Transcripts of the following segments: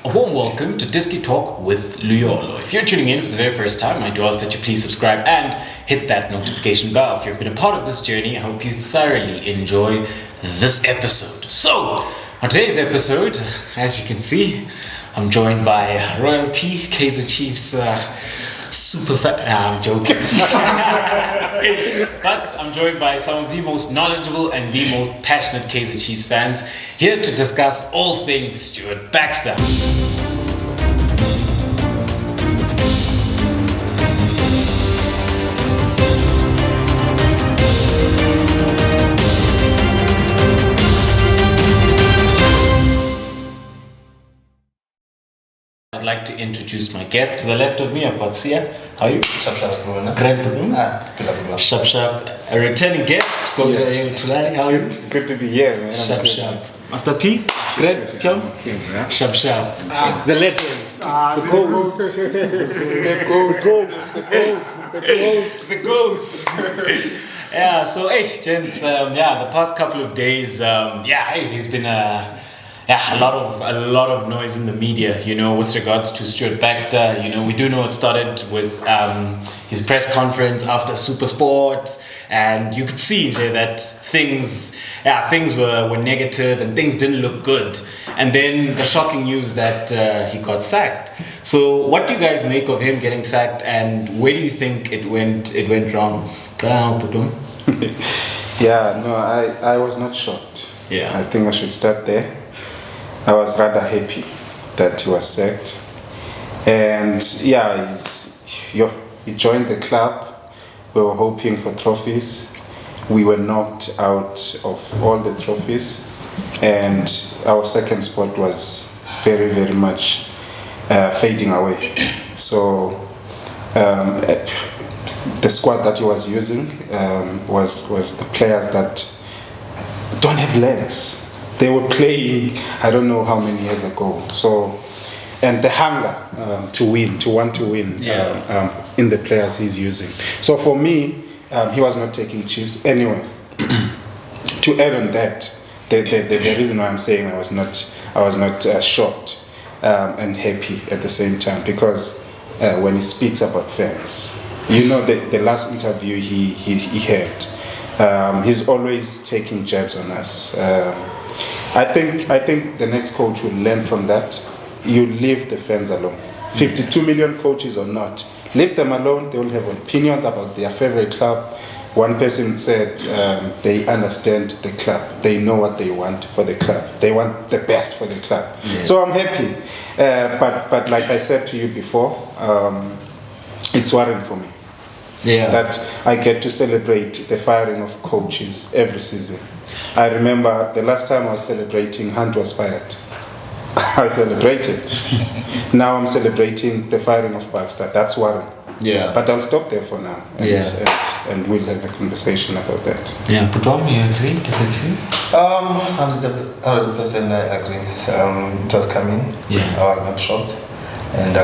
A warm welcome to Disky Talk with Luyolo. If you're tuning in for the very first time, I do ask that you please subscribe and hit that notification bell. If you've been a part of this journey, I hope you thoroughly enjoy this episode. So, on today's episode, as you can see, I'm joined by royalty, Kaizer Chiefs super fan. Nah, I'm joking. But I'm joined by some of the most knowledgeable and the most passionate Kaizer Chiefs fans here to discuss all things Stuart Baxter. I'd like to introduce my guest. To the left of me, I've got Sia. How are you? Shap shap, bro. Great to you. Shap shap. A returning guest. How are you? Good to be here, man. Shap shap. Master P. Great. Tom. Shap shap. The legend. The goat. The goats. Yeah. So hey, gents. The past couple of days. There's been a lot of noise in the media, with regards to Stuart Baxter. We do know it started with his press conference after Super Sports, and you could see that things were negative and things didn't look good. And then the shocking news that he got sacked. So what do you guys make of him getting sacked, and where do you think it went wrong? I was not shocked. Yeah. I think I should start there. I was rather happy that he was sacked, and he joined the club. We were hoping for trophies. We were knocked out of all the trophies, and our second spot was very, very much fading away. So the squad that he was using was the players that don't have legs. They were playing, I don't know how many years ago. So, and the hunger to want to win in the players he's using. So for me, he was not taking Chiefs anyway. To add on that, the reason why I'm saying I was not shocked and happy at the same time, because when he speaks about fans, the last interview he had, he's always taking jabs on us. I think the next coach will learn from that. You leave the fans alone. 52 million coaches or not, leave them alone. They will have opinions about their favorite club. One person said they understand the club. They know what they want for the club. They want the best for the club. Yeah. So I'm happy. But like I said to you before, it's worrying for me. Yeah. That I get to celebrate the firing of coaches every season. I remember the last time I was celebrating, Hunt was fired. I celebrated. Now I'm celebrating the firing of Baxter. That's worrying. Yeah. But I'll stop there for now. And we'll have a conversation about that. Yeah. Putom, you agree? Disagree? 100% I agree. It was coming. Yeah. I was not shocked. And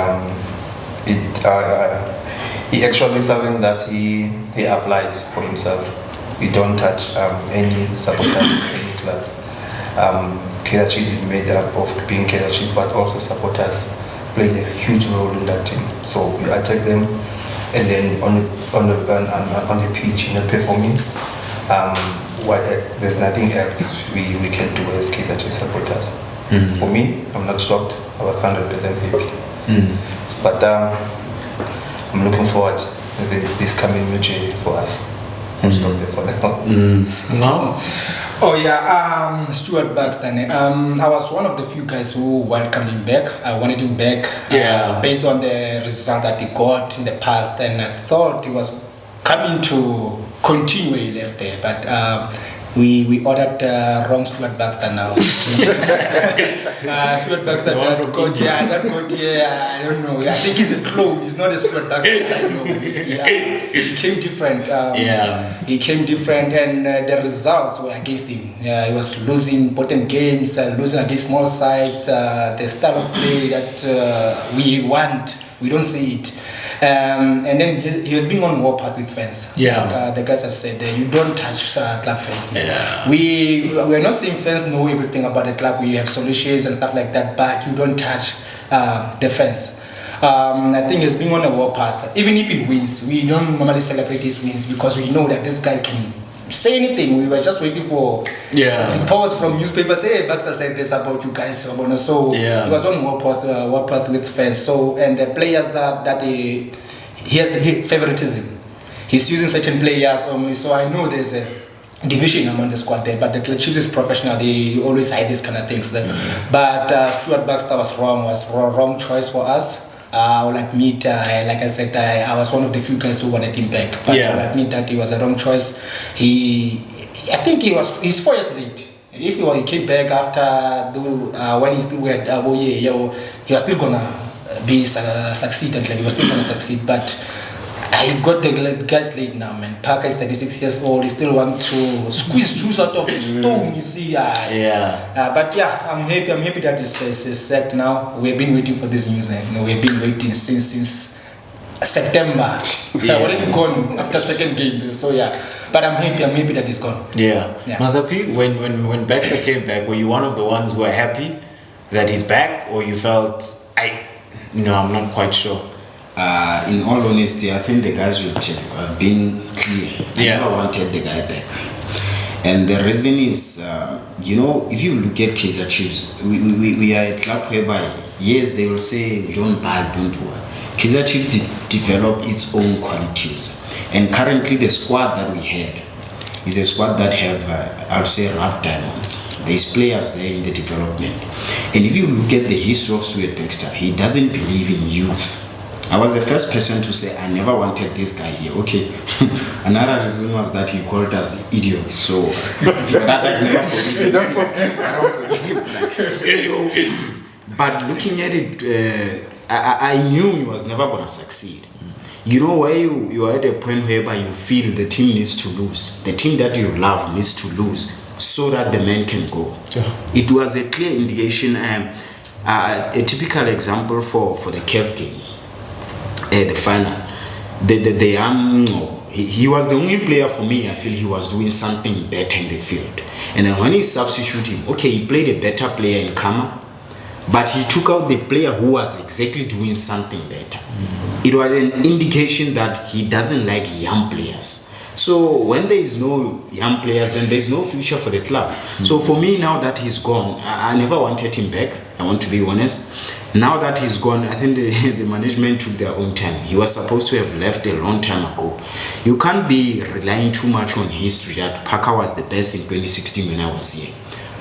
he actually something that he applied for himself. We don't touch any supporters in any club. Kaizer Chiefs is made up of being Kaizer Chiefs, but also supporters play a huge role in that team. So we attack them, and then on the pitch, performing. There's nothing else we can do as Kaizer Chiefs supporters. Mm-hmm. For me, I'm not shocked. I was 100% happy. Mm-hmm. But I'm looking forward to this coming new journey for us. Stop there for now. No. Oh yeah, Stuart Baxter. I was one of the few guys who welcomed him back. I wanted him back based on the result that he got in the past, and I thought he was coming to continue where he left there. But we ordered wrong Stuart Baxter now. Stuart Baxter, that got here. I don't know. I think he's a clone. He's not a Stuart Baxter. I know. You see, he came different. He came different, and the results were against him. He was losing important games, losing against small sides. The style of play that we want, we don't see it. And then he was being on warpath with fans. Yeah. Like, the guys have said, you don't touch club fans. Man. Yeah. We're not saying fans know everything about the club. We have solutions and stuff like that, but you don't touch the fans. I think he's being on a warpath. Even if he wins, we don't normally celebrate his wins because we know that this guy can say anything. We were just waiting for reports from newspapers. Hey, Baxter said this about you guys. So he was on warpath with fans. So and the players that he has favoritism. He's using certain players only. So I know there's a division among the squad there, but the Chiefs is professional. They always hide these kind of things. But Stuart Baxter was wrong choice for us. I will admit, like I said, I was one of the few guys who wanted him back. But I will admit that he was a wrong choice. I think he's 4 years late. If he came back after when he still were he was still gonna be succeed. Like, he was still gonna succeed, but. I got the guys late now, man. Parker is 36 years old. He still want to squeeze juice out of stone, you see. But yeah, I'm happy that it's set now. We've been waiting for this news. We've been waiting since September. Already gone after second game. So yeah, but I'm happy that it's gone. Mazapi, when Baxter came back, were you one of the ones who were happy that he's back, or you felt I'm not quite sure? In all honesty, I think the guys would have been clear. I never wanted the guy back. And the reason is, if you look at Kaizer Chiefs, we are a club whereby, yes, they will say, we don't buy, don't worry. Kaizer Chiefs developed its own qualities. And currently the squad that we have is a squad that have, I would say, rough diamonds. There's players there in the development. And if you look at the history of Stuart Baxter, he doesn't believe in youth. I was the first person to say I never wanted this guy here. Okay. Another reason was that he called us idiots. So for that I don't forgive him. But looking at it, I knew he was never gonna succeed. You know, where you are at a point whereby you feel the team needs to lose. The team that you love needs to lose so that the man can go. It was a clear indication, a typical example for the CAF game. The final, he was the only player for me. I feel he was doing something better in the field. And then when he substituted him, okay, he played a better player in Kama, but he took out the player who was exactly doing something better. It was an indication that he doesn't like young players. So when there is no young players, then there is no future for the club. So for me, now that he's gone, I never wanted him back. I want to be honest. Now that he's gone, I think the management took their own time. He was supposed to have left a long time ago. You can't be relying too much on history that Parker was the best in 2016 when I was here.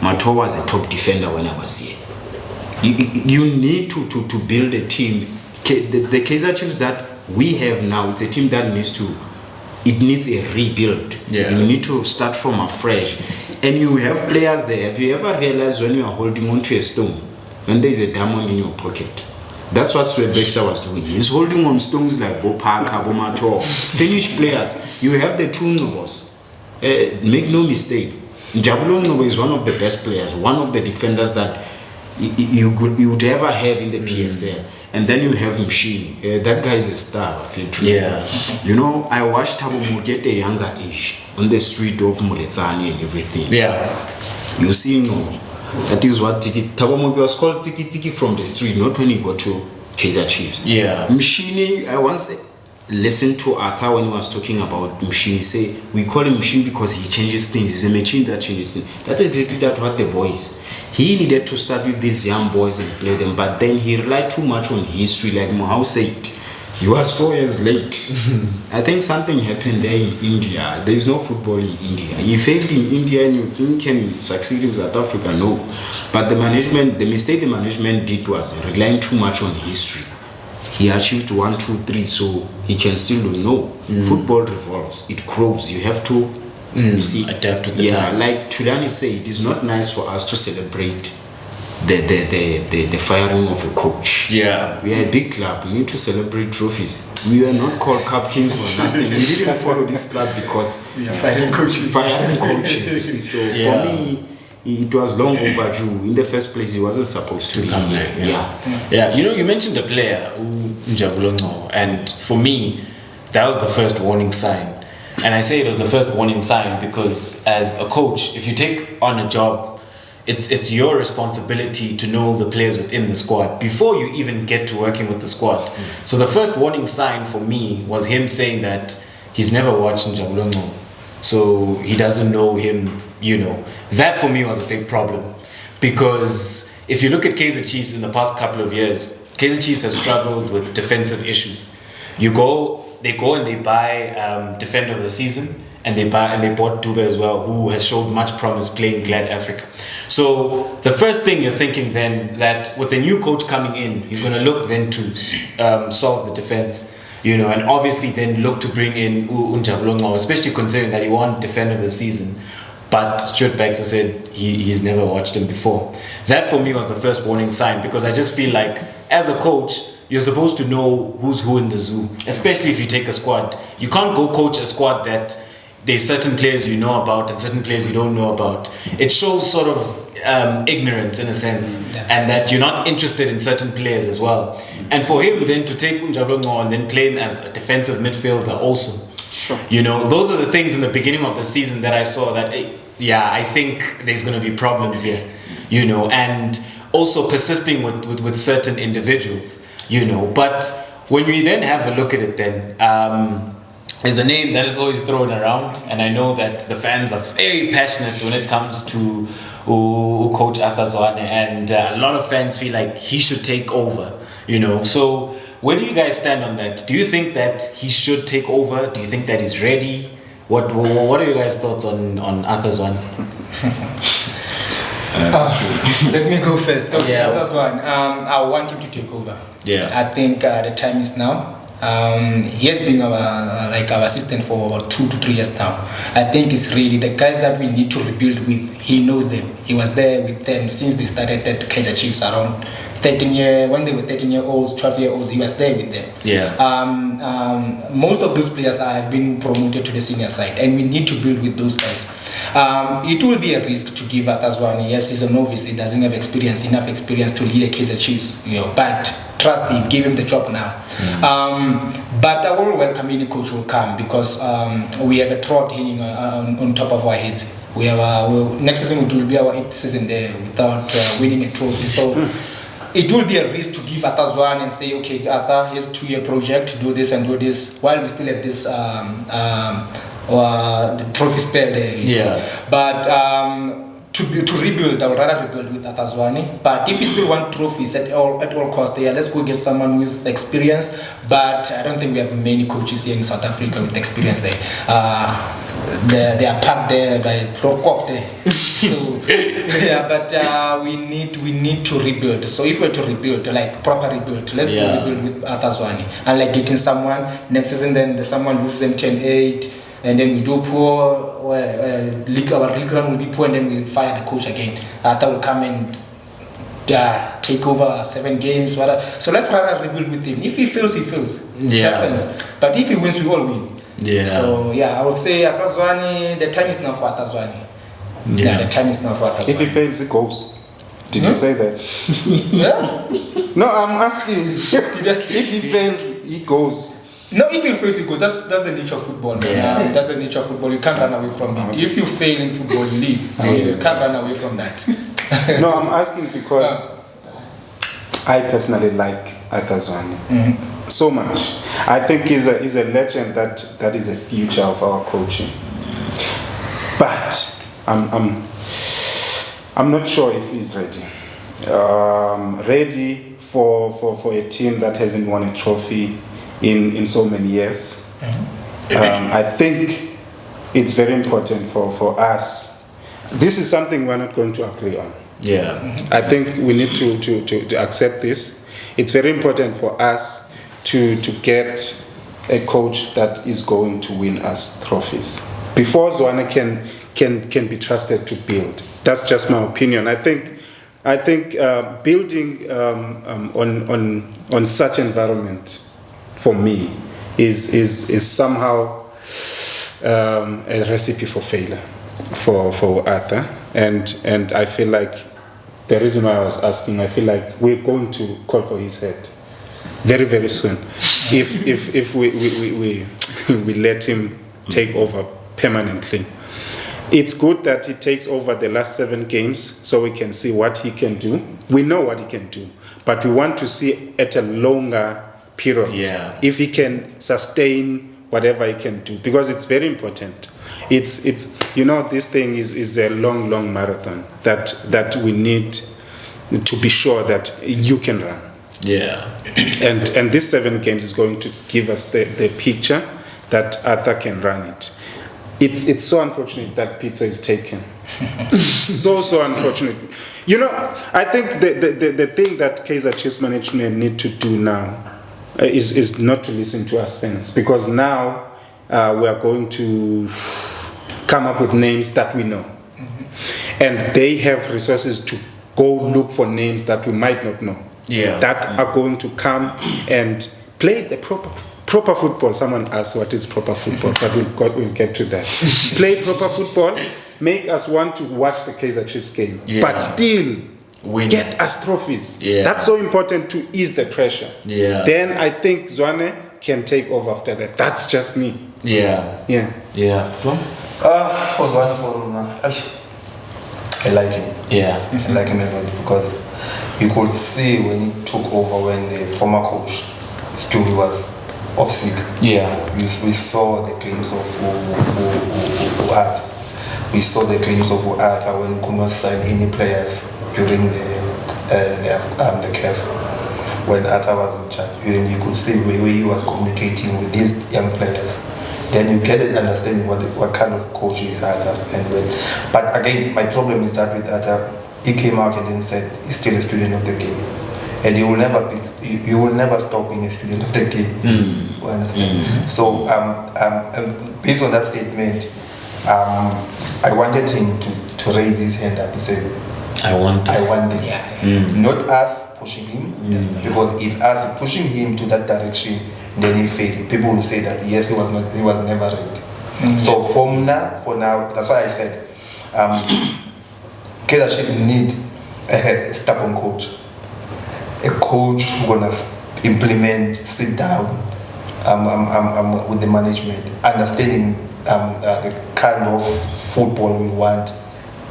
Mato was a top defender when I was here. You need to build a team. The Kaizer Chiefs that we have now, it's a team that needs a rebuild. You need to start from afresh. And you have players there. Have you ever realized when you are holding on to a stone, when there is a diamond in your pocket? That's what Stuart Baxter was doing. He's holding on stones like Bo Parker, Bo Mato, finished players. You have the two Nobos. Make no mistake. Jabulo Nobo is one of the best players, one of the defenders that you would ever have in the PSL. And then you have Mshini. That guy is a star. You know, I watched Thabo Moki at a younger age on the street of Muletsani and everything. You see, no. That is what Thabo Moki was called Tiki from the street, not when he got to Kaizer Chiefs. Mshini, I once listened to Arthur when he was talking about Mshini. Say, we call him Mshini because he changes things. He's a machine that changes things. That's exactly what the boy is. He needed to start with these young boys and play them, but then he relied too much on history, like Mohau said. He was 4 years late. I think something happened there in India. There is no football in India. He failed in India and you think he can succeed in South Africa? No. But the mistake the management did was relying too much on history. He achieved 1, 2, 3, so he can still do. No. Football revolves. It grows. You have to you see, adapt to the time. Like Tulani said, it is not nice for us to celebrate the firing of a coach. We are a big club. We need to celebrate trophies. We were not called Cup Kings for nothing. We didn't follow this club because we are firing coaches. You see. So for me, it was long overdue. In the first place, he wasn't supposed to come be back. here. Yeah. You know, you mentioned a player, Njabulongo, and for me, that was the first warning sign. And I say it was the first warning sign because as a coach, if you take on a job, it's your responsibility to know the players within the squad before you even get to working with the squad. So the first warning sign for me was him saying that he's never watched Njabulongo, so he doesn't know him, you know. That for me was a big problem because if you look at Kaizer Chiefs in the past couple of years, Kaizer Chiefs has struggled with defensive issues. They go and they buy defender of the season, and they bought Dube as well, who has showed much promise playing Glad Africa. So the first thing you're thinking then, that with the new coach coming in, he's going to look then to solve the defense, you know, and obviously then look to bring in Njabulongo, especially considering that he won defender of the season. But Stuart Baxter said he's never watched him before. That for me was the first warning sign, because I just feel like as a coach, you're supposed to know who's who in the zoo, especially if you take a squad. You can't go coach a squad that there's certain players you know about and certain players you don't know about. It shows sort of ignorance in a sense, and that you're not interested in certain players as well. And for him then to take Njabulongo and then play him as a defensive midfielder also. Sure. You know, those are the things in the beginning of the season that I saw that, I think there's going to be problems here, you know, and also persisting with certain individuals, you know. But when we then have a look at it then, there's a name that is always thrown around, and I know that the fans are very passionate when it comes to Coach Zwane, and a lot of fans feel like he should take over, you know. So where do you guys stand on that? Do you think that he should take over? Do you think that he's ready? What are your guys' thoughts on Zwane? Let me go first. Okay, Yeah. that's one. I want him to take over. Yeah. I think the time is now. He has been our assistant for about 2 to 3 years now. I think it's really the guys that we need to rebuild with. He knows them. He was there with them since they started at Kaizer Chiefs around 13 when they were 13-year-olds, 12-year-olds. He was there with them. Yeah. Most of those players have been promoted to the senior side, and we need to build with those guys. It will be a risk to give Zwane. Yes, he's a novice. He doesn't have enough experience to lead a Kaizer Chiefs. You know, but trust him, give him the job now. But I will welcome any coach who will come, because we have a trot hanging on top of our heads. We have next season it will be our 8th season there without winning a trophy. So it will be a risk to give Zwane and say, okay, Arthur, here's a 2-year project, do this and do this, while we still have this the trophy spell there. You see. But to rebuild, I would rather rebuild with Zwane. But if you still want trophies at all costs, let's go get someone with experience. But I don't think we have many coaches here in South Africa with experience there. They are packed there by Prokop there. So but we need to rebuild. So if we're to rebuild, like proper rebuild, let's go rebuild with Zwane. And like getting someone next season, then someone loses them 10-8. And then we do poor, our league run will be poor, and then we fire the coach again. Arthur will come and take over 7 games. Whatever. So let's rather rebuild with him. If he fails, he fails. It happens. But if he wins, we all win. Yeah. So I would say Zwane, the time is now for Zwane. Yeah, the time is now for Zwane. If he fails, he goes. Did you say that? No, I'm asking. If he fails, he goes. No, if you fail, you go. That's the nature of football. That's the nature of football. You can't run away from it. If you fail in football, you leave. You can't run away from that. No, I'm asking because I personally like Zwane so much. I think he's a legend that is a future of our coaching. But I'm not sure if he's ready. Ready for a team that hasn't won a trophy in so many years. I think it's very important for us. This is something we're not going to agree on. I think we need to accept this. It's very important for us to get a coach that is going to win us trophies before Zwane can be trusted to build. That's just my opinion. I think building on such environment, for me, is somehow a recipe for failure for Arthur. and I feel like the reason why I was asking, I feel like we're going to call for his head very, very soon. If we let him take over permanently. It's good that he takes over the last 7 games so we can see what he can do. We know what he can do, but we want to see at a longer period if he can sustain whatever he can do, because it's very important. It's this thing is a long marathon that we need to be sure that you can run. Yeah. And this 7 games is going to give us the picture that Arthur can run it. It's so unfortunate that Peter is taken. so unfortunate. I think the thing that Kaizer Chiefs management need to do now is not to listen to us fans, because now we are going to come up with names that we know. And they have resources to go look for names that we might not know. That are going to come and play the proper football. Someone asked what is proper football, but we'll get to that. Play proper football, make us want to watch the Kaizer Chiefs game, but still get us trophies. That's so important to ease the pressure. Then I think Zwane can take over after that. That's just me. For Zwane, I like him. I like him a lot, because you could see when he took over, when the former coach Stuart was off sick. We saw the glimpse of who Arthur. We saw the glimpse of Arthur when he could not sign any players during the CAF. When Arthur was in charge, and you could see where he was communicating with these young players. Then you get an understanding what kind of coach is Arthur. But again, my problem is that with Arthur, he came out and then said he's still a student of the game, and you will never stop being a student of the game. You understand? So based on that statement, I wanted him to raise his hand up and say, I want this. Not us pushing him, because if us pushing him to that direction, then he failed. People will say that yes, he was never ready. So for now, that's why I said Kaizer Chiefs need a stubborn coach, a coach who's gonna implement, sit down with the management, understanding the kind of football we want,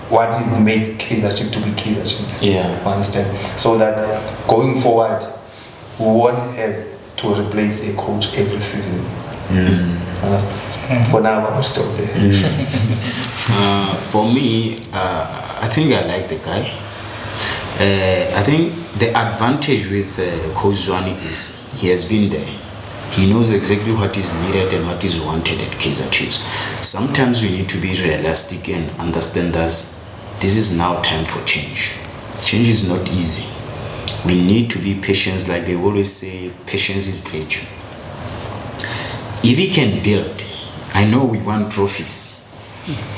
what is made Kaizer Chiefs to be Kaizer Chiefs. Understand? So that going forward, we won't have to replace a coach every season. For now, I'll stop there. For me, I think I like the guy. I think the advantage with Coach Zwane is he has been there. He knows exactly what is needed and what is wanted at Kaizer Chiefs. Sometimes we need to be realistic and understand that this is now time for change. Change is not easy. We need to be patient, like they always say, patience is virtue. If we can build, I know we want trophies,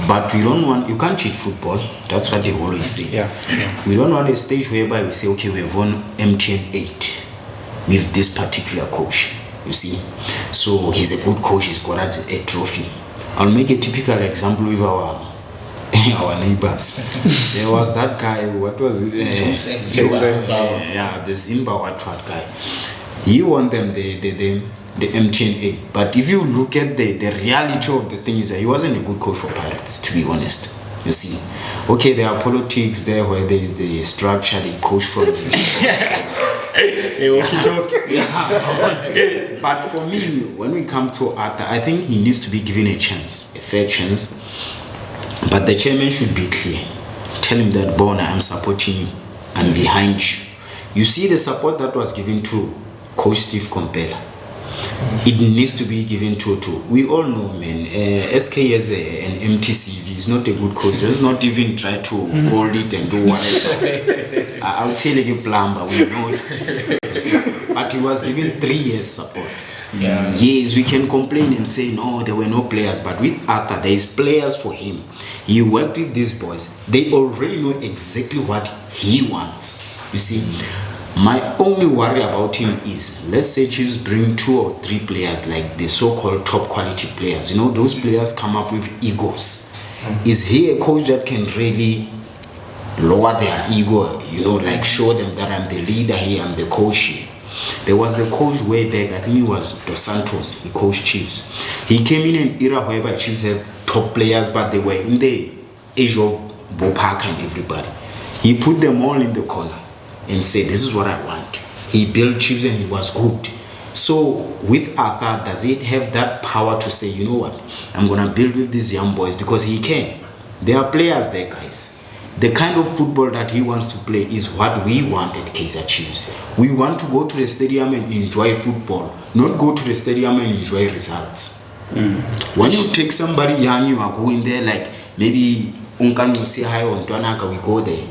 but you can't cheat football. That's what they always say. We don't want a stage whereby we say, okay, we've won MTN 8 with this particular coach, you see. So he's a good coach, he's got us a trophy. I'll make a typical example with our neighbors. There was that guy, what was it? The Zimba what guy. He won them the MTN 8. But if you look at the reality of the thing, is that he wasn't a good coach for Pirates, to be honest. You see. Okay, there are politics there where there is the structure, the coach from But for me, when we come to Arthur, I think he needs to be given a chance, a fair chance. But the chairman should be clear. Tell him that, Bona, I'm supporting you. I'm behind you. You see the support that was given to Coach Steve Compella. It needs to be given to. We all know, man, SK has an empty CV. He's not a good coach. Does not even try to fold it and do whatever. I'll tell you, plumber, we know it. But he was given 3 years support. Yes, we can complain and say, no, there were no players. But with Arthur, there is players for him. He worked with these boys. They already know exactly what he wants. You see, my only worry about him is, let's say Chiefs bring 2 or 3 players, like the so-called top quality players. You know, those players come up with egos. Is he a coach that can really lower their ego, like show them that I'm the leader here, I'm the coach here. There was a coach way back, I think it was Dos Santos, he coached Chiefs. He came in an era whereby Chiefs had top players, but they were in the age of Bo Parker and everybody. He put them all in the corner and said, this is what I want. He built Chiefs and he was good. So with Arthur, does he have that power to say, you know what, I'm going to build with these young boys? Because he can. There are players there, guys. The kind of football that he wants to play is what we want at Kaizer Chiefs. We want to go to the stadium and enjoy football, not go to the stadium and enjoy results. When you take somebody young, you are going there like maybe Unkan say hi on Tuanaka, we go there.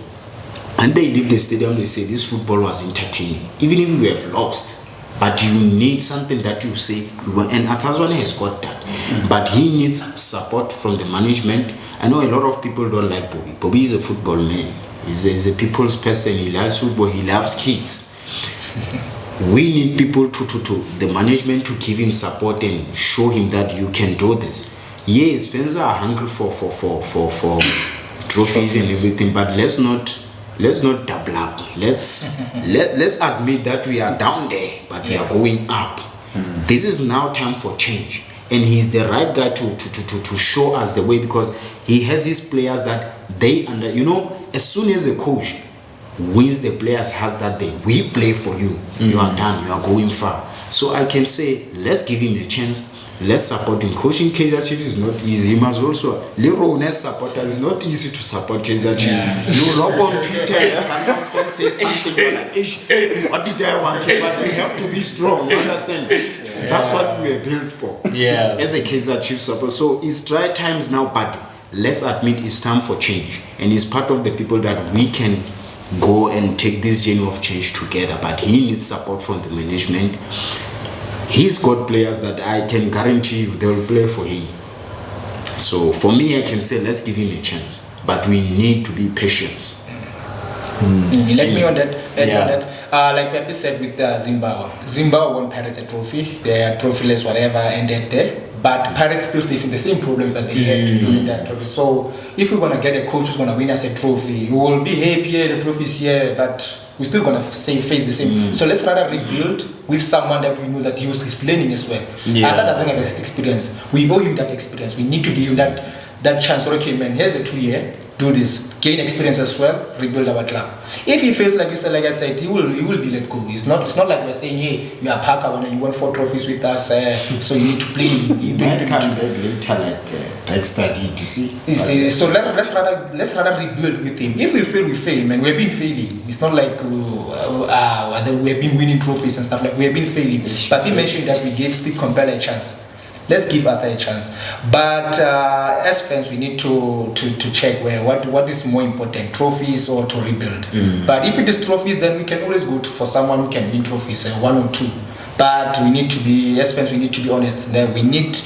And they leave the stadium, they say this football was entertaining. Even if we have lost. But you need something that you say, and Zwane has got that. But he needs support from the management. I know a lot of people don't like Bobby. Bobby is a football man. He's a people's person. He loves football. He loves kids. We need people the management to give him support and show him that you can do this. Yes, fans are hungry for trophies and everything, but let's not double up. Let's admit that we are down there, but we are going up. This is now time for change, and he's the right guy to show us the way, because he has his players that they as soon as a coach wins the players has that day, we play for you. You are done. You are going far. So I can say, let's give him a chance. Let's support him. Coaching Kaizer Chiefs is not easy. He must also Lerone's supporters. It's not easy to support Kaizer Chiefs. You log on Twitter and sometimes friends say something like, what did I want? But we have to be strong. You understand? That's what we are built for. As a Kaizer Chiefs supporter. So it's dry times now, but let's admit it's time for change. And he's part of the people that we can go and take this journey of change together. But he needs support from the management. He's got players that I can guarantee you they will play for him. So for me, I can say let's give him a chance, but we need to be patient. Let me on that. Like Pepe said with Zimbabwe won Pirates a trophy. They are trophyless, whatever, ended there. But Pirates still facing the same problems that they had to win that trophy. So if we're gonna get a coach who's gonna win us a trophy, we will be happy the trophy's here, but we're still gonna face the same. So let's rather rebuild with someone that we know that he's learning as well. Arthur doesn't have experience. We owe him that experience. We need to give him that chance. Okay, man, here's a 2-year. Do this, gain experience as well, rebuild our club. If he feels like I said, he will be let go. It's not like we're saying, hey, you are Parker and you won 4 trophies with us, so you need to play. You might come back later like Baxter did, you see. So let's rather rebuild with him. If we fail, man. We've been failing. It's not like we've been winning trophies and stuff like we've been failing. But he mentioned that we gave Steve Compel a chance. Let's give Arthur a chance. But as fans, we need to check what is more important, trophies or to rebuild. But if it is trophies, then we can always go for someone who can win trophies, 1 or 2. But we need to be, as fans, we need to be honest. That we need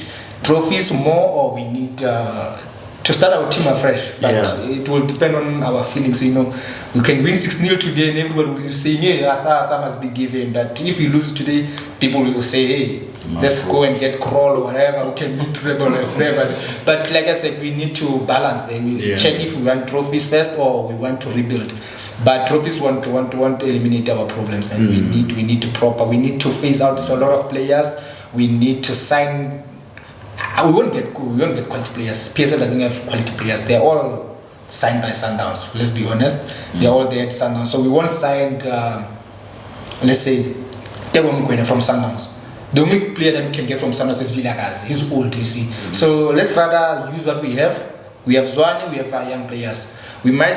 trophies more, or we need to start our team afresh. But it will depend on our feelings. We can win 6-0 today, and everybody will be saying, hey, Arthur must be given. But if we lose today, people will say, hey, let's go and get Kroll or whatever, we can meet Rebel or whatever. But like I said, we need to balance. We check if we want trophies first or we want to rebuild. But trophies want to eliminate our problems, and we need to phase out a lot of players. We need to sign. We won't get quality players. PSL doesn't have quality players. They're all signed by Sundowns. Let's be honest. They're all there at Sundowns. So we won't sign, let's say, Tego Mkwene from Sundowns. The only player that we can get from Sundowns is Villagaz. He's old, you see. So let's rather use what we have. We have Zwane, we have our young players. We might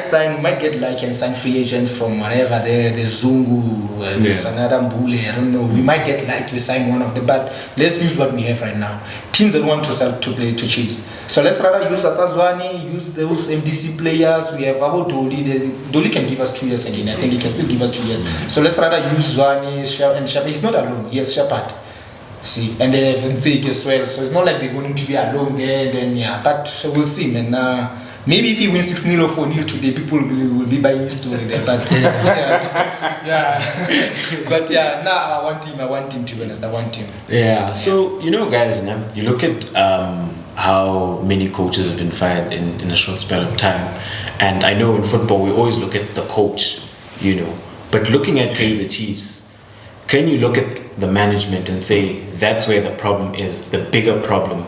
get like and sign free agents from whatever, the Zungu, the Sanada Mbule, I don't know. We might get like to sign one of them, but let's use what we have right now. Teams that want to play to Chiefs. So let's rather use Zwane, use those MDC players. We have Abu Doli. Doli can give us 2 years again. I think he can still give us 2 years. So let's rather use Zwane and Shepard. He's not alone. He has Shepard. See, and they have Nzig as well. So it's not like they're going to be alone there. Then but we'll see, man. Maybe if he wins 6-0 or 4-0 today, people will be buying his story there. But but now I want him to be honest. I want him. Yeah. So guys, you look at how many coaches have been fired in a short spell of time, and I know in football we always look at the coach, but looking at Kaizer Chiefs, can you look at the management and say that's where the problem is, the bigger problem?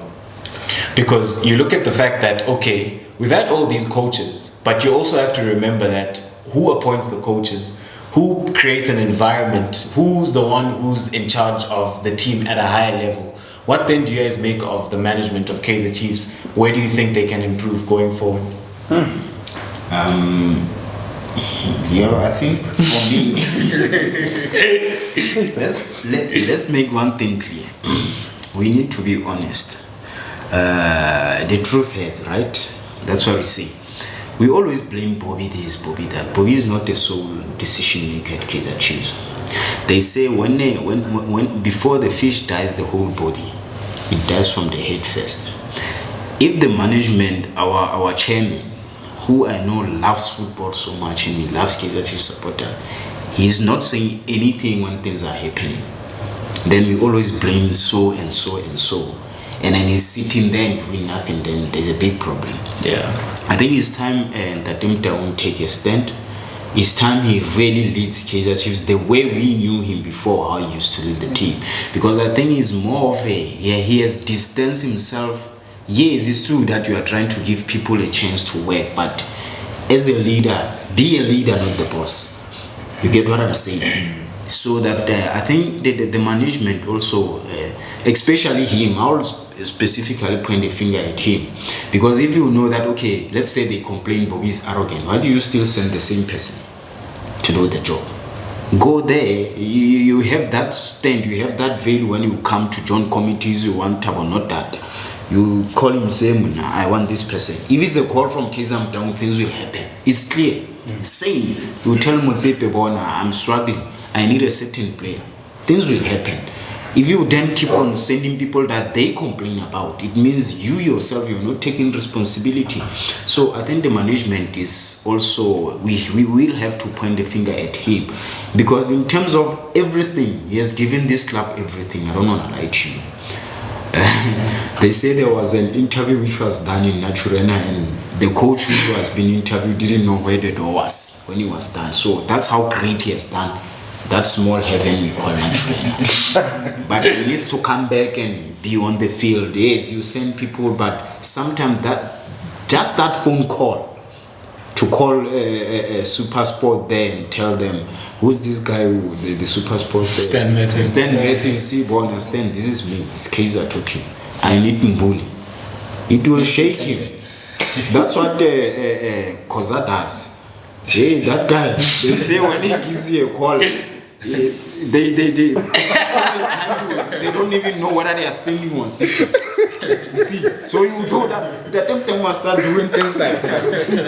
Because you look at the fact that, okay, we've had all these coaches, but you also have to remember that who appoints the coaches, who creates an environment, who's the one who's in charge of the team at a higher level. What then do you guys make of the management of Kaizer Chiefs? Where do you think they can improve going forward? I think for me, let's make one thing clear. We need to be honest. The truth hurts, right? That's what we say. We always blame Bobby this, Bobby that. Bobby is not the sole decision maker at Kaizer Chiefs. They say when before the fish dies the whole body, it dies from the head first. If the management, our chairman, who I know loves football so much and he loves Kaizer Chiefs supporters, he's not saying anything when things are happening, then we always blame so and so and so. And then he's sitting there and doing nothing, then there's a big problem. Yeah. I think it's time that Dimta won't take a stand. It's time he really leads Kaizer Chiefs the way we knew him before, how he used to lead the team. Because I think he's more of he has distanced himself. Yes, it's true that you are trying to give people a chance to work, but as a leader, be a leader, not the boss. You get what I'm saying? So that I think the management also, especially him, I'll specifically point a finger at him. Because if you know that, okay, let's say they complain Bobby is arrogant, why do you still send the same person to do the job? Go there, you have that stand, you have that veil when you come to join committees, you want tab or not that. You call him, say, I want this person. If it's a call from Kaizer down, things will happen. It's clear. Same. You tell Motsepe Bona, I'm struggling. I need a certain player. Things will happen. If you then keep on sending people that they complain about, it means you yourself, you're not taking responsibility. So I think the management is also, we will have to point the finger at him. Because in terms of everything, he has given this club everything. I don't want to lie to you. They say there was an interview which was done in Naturena and the coach who was being interviewed didn't know where the door was when he was done. So that's how great he has done that small heaven we call Naturena. But he needs to come back and be on the field. Yes, you send people, but sometimes just that phone call to call a Super Sport there and tell them, who's this guy, the Super Sport there? Stan Matthews, see, boy, Stan, this is me, it's Kaizer talking. I need Mbuli. It will shake him. That's what Koza does. Hey, that guy, they say when he gives you a call, they don't even know whether they are standing on system. You see, so you do that. The time must start doing things like that. You see,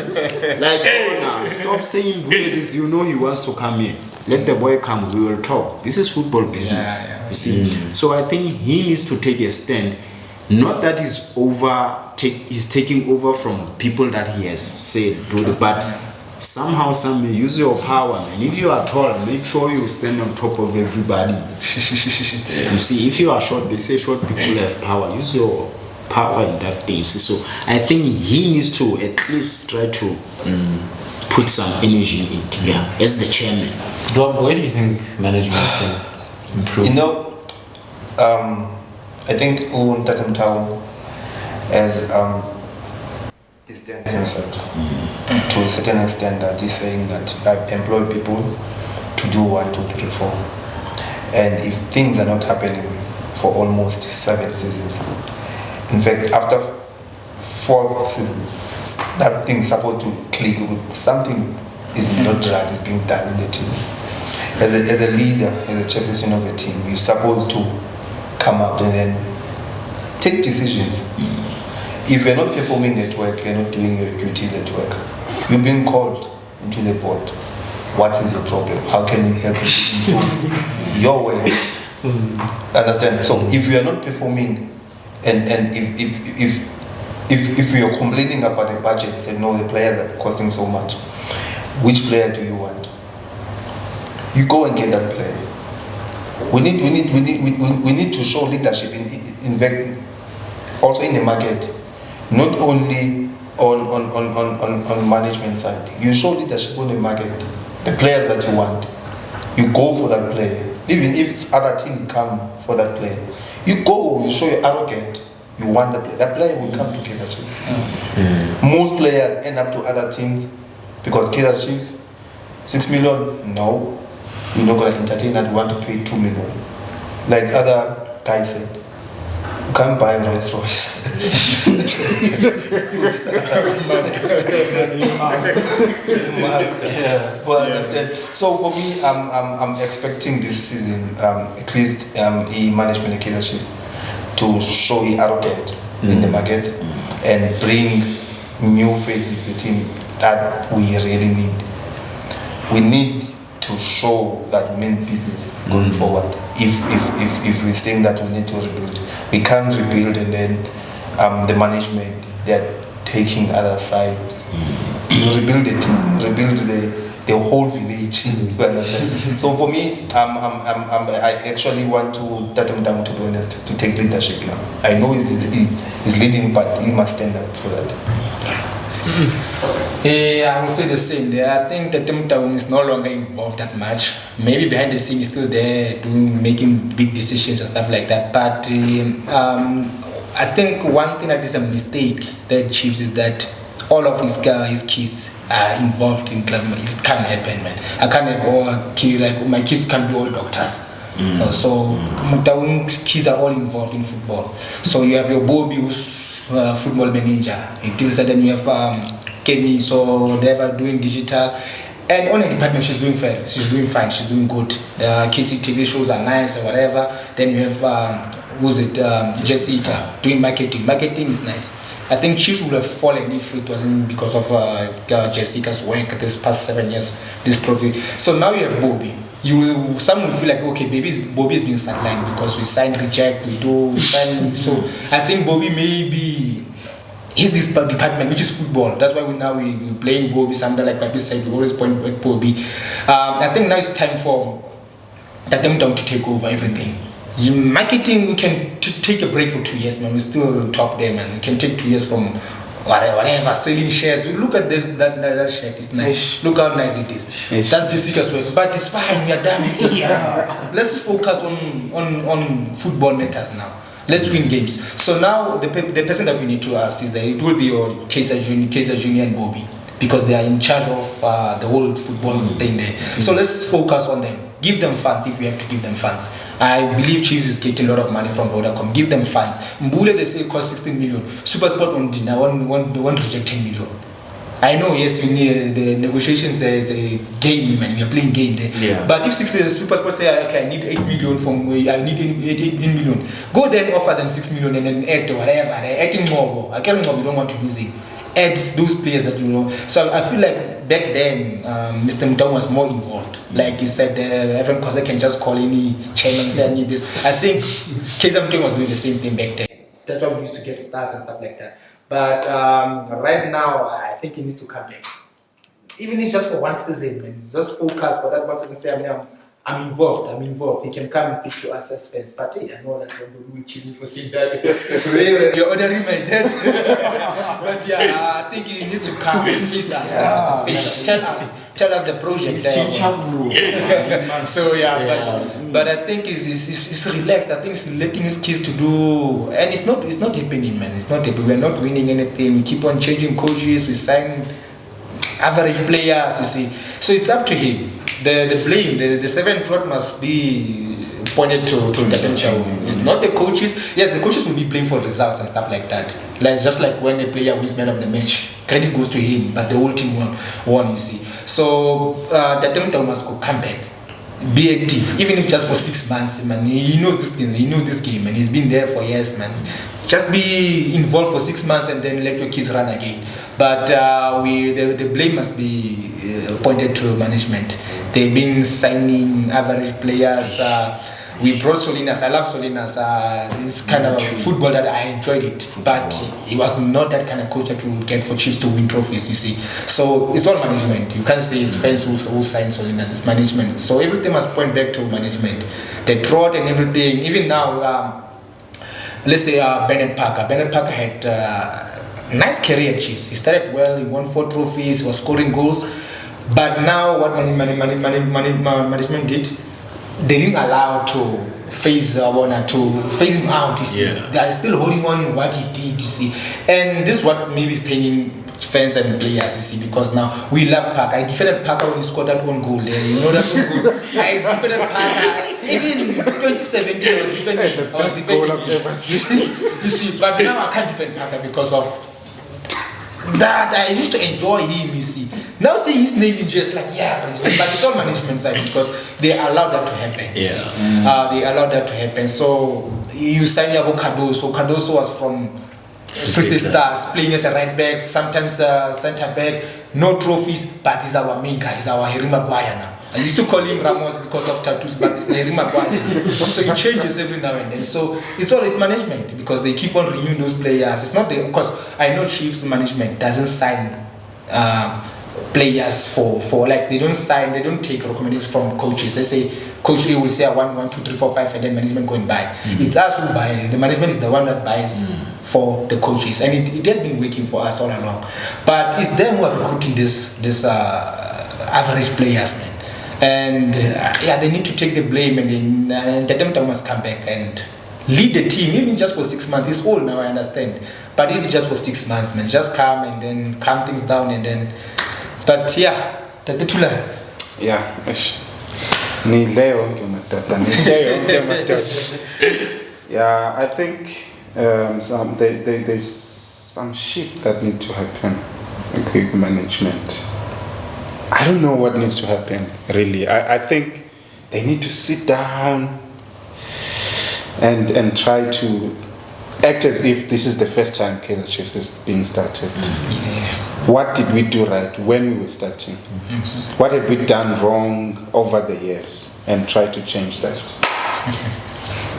like, oh, now stop saying this. You know he wants to come in. Let the boy come. We will talk. This is football business. Yeah. You see, so I think he needs to take a stand. Not that he's taking over from people that he has said do this, but somehow, use your power, man. If you are tall, make sure you stand on top of everybody. You see, if you are short, they say short people have power. Use your power in that thing. So I think he needs to at least try to put some energy in it. Yeah, as the chairman. Where do you think management can improve? I think Tatum Town has distanced himself to a certain extent that he's saying that I've employed people to do 1, 2, 3, 4. And if things are not happening for almost 7 seasons, in fact, after 4 seasons, that thing's supposed to click with something is not right, is being done in the team. As a leader, as a chairperson of a team, you're supposed to come up and then take decisions. If you're not performing at work, you're not doing your duties at work, you've been called into the board. What is your problem? How can we help you to improve your way? Understand? So if you are not performing, and if if you're complaining about the budget, say no, the players are costing so much. Which player do you want? You go and get that player. We need to show leadership in also in the market, not only on management side. You show leadership on the market. The players that you want, you go for that player. Even if it's other teams come for that player, you go. You show you're arrogant. You want the player. That player will come to Kaizer Chiefs. Most players end up to other teams because Kaizer Chiefs, 6 million. No, we're not gonna entertain that. We want to pay 2 million. Like other guys said, you can't buy Rolls Royce. Well, understand. So for me, I'm expecting this season, at least management in Kaizer Chiefs to show he arrogant in the market and bring new faces to the team that we really need. We need to show that main business going forward. If we think that we need to rebuild, we can't rebuild and then the management they're taking other side. You rebuild the team, you rebuild the whole village. You understand? So for me, I actually want to Tatum down, to be honest, to take leadership now. I know he's leading, but he must stand up for that. Yeah, I will say the same there. I think that Tatum is no longer involved that much. Maybe behind the scenes he's still there making big decisions and stuff like that. But I think one thing that is a mistake that Chiefs is that all of his kids are involved in club. It can't happen, man. I can't have all kids, like my kids can't be all doctors. So Mutawung's kids are all involved in football. So you have your Bobby who's football manager. It deals that then you have Kemi, so they are doing digital. And on the department she's doing fine. She's doing good. KC TV shows are nice or whatever. Then you have Jessica doing marketing. Marketing is nice. I think Chiefs would have fallen if it wasn't because of Jessica's work this past 7 years, this trophy. So now you have Bobby. Some will feel like, okay, Bobby has been sidelined because we signed reject, we sign. So I think Bobby maybe he's this department which is football. That's why we playing Bobby. Something like Papi said, we always point at Bobby. I think now it's time for them down to take over everything. Marketing, we can take a break for 2 years, man. We still top there, man. We can take 2 years from whatever selling shares. Look at this, that shirt. It's nice. Look how nice it is. That's Jessica's work, but it's fine. We are done. Yeah. Let's focus on football matters now. Let's win games. So now the person that we need to assist there, it will be your Kaizer Junior and Bobby, because they are in charge of the whole football thing there. So let's focus on them. Give them funds if we have to give them funds. I believe Chiefs is getting a lot of money from Vodacom. Give them funds. Mbule, they say it costs 16 million. Supersport won't reject 10 million. I know, yes, you need the negotiations. There is a game, man. We are playing game there. Yeah. But if Supersport say, okay, I need 8 million from, I need 8 million, go then offer them 6 million and then add to whatever. They're adding more. I can't know, we don't want to lose it. Add those players that you know. So I feel like back then, Mr. Mutau was more involved. Like he said, Evan Kaizer can just call any chairman and say, I need this. I think Kaizer Mutau was doing the same thing back then. That's why we used to get stars and stuff like that. But right now, I think he needs to come back. Even if it's just for one season, man. Just focus for that one season. Say, I'm involved. He can come and speak to us as fans. But hey, I know that we'll kill you for saying that. You're ordering my dad. But yeah, I think he needs to come and face us. Tell us the project. So but I think he's relaxed. I think he's letting his kids to do, and it's not happening, man. It's not happening. We're not winning anything. We keep on changing coaches. We sign average players. You see, so it's up to him. The blame, the 7th rod must be pointed to Tatum Chau. It's not the coaches. Yes, the coaches will be blamed for results and stuff like that. Like just like when a player wins man of the match, credit goes to him, but the whole team won. You see, so Tatum Chau must come back, be active, even if just for 6 months. Man, he knows this thing, he knows this game, and he's been there for years, man. Just be involved for 6 months and then let your kids run again. But the blame must be pointed to management. They've been signing average players. We brought Solinas. I love Solinas. It's kind of football that I enjoyed it, but he was not that kind of coach that will get for Chiefs to win trophies. You see, so it's all management. You can't say it's fans who signed Solinas. It's management. So everything must point back to management. The drought and everything. Even now, let's say Benni Mccarthy. Benni Mccarthy had nice career at Chiefs. He started well. He won 4 trophies. He was scoring goals. But now, what management did, they didn't allow to phase him out. You see, they are still holding on what he did. You see, and this is what maybe is turning fans and players. You see, because now we love Parker. I defended Parker when he scored that one goal. You know that one goal. I defended Parker. Even 2017, I was defending. You see, but now I can't defend Parker because of that. I used to enjoy him. You see, now saying his name is just like you see, but it's all management side because they allowed that to happen. You see, they allowed that to happen. So you sign Yabo Cardoso. Cardoso was from Free Stars, playing as a right back, sometimes centre back. No trophies, but he's our main guy. He's our Harry Maguire now. I used to call him Ramos because of tattoos, but it's Harry Maguire. So he changes every now and then. So it's always management because they keep on renewing those players. It's not because I know Chiefs management doesn't sign players for like they don't take recommendations from coaches. They say Coach A will say 1, 2, 3, 4, 5, and then management go and buy. It's us who buy. The management is the one that buys for the coaches, and it has been working for us all along. But it's them who are recruiting this average players, man. And they need to take the blame, and then Tatum must come back and lead the team, even just for 6 months. It's all now, I understand. But if just for 6 months, man, just come and then calm things down and then. But I think there's some shift that need to happen in quick management. I don't know what needs to happen, really. I think they need to sit down and try to act as if this is the first time Kaizer Chiefs is being started. What did we do right when we were starting? What have we done wrong over the years? And try to change that.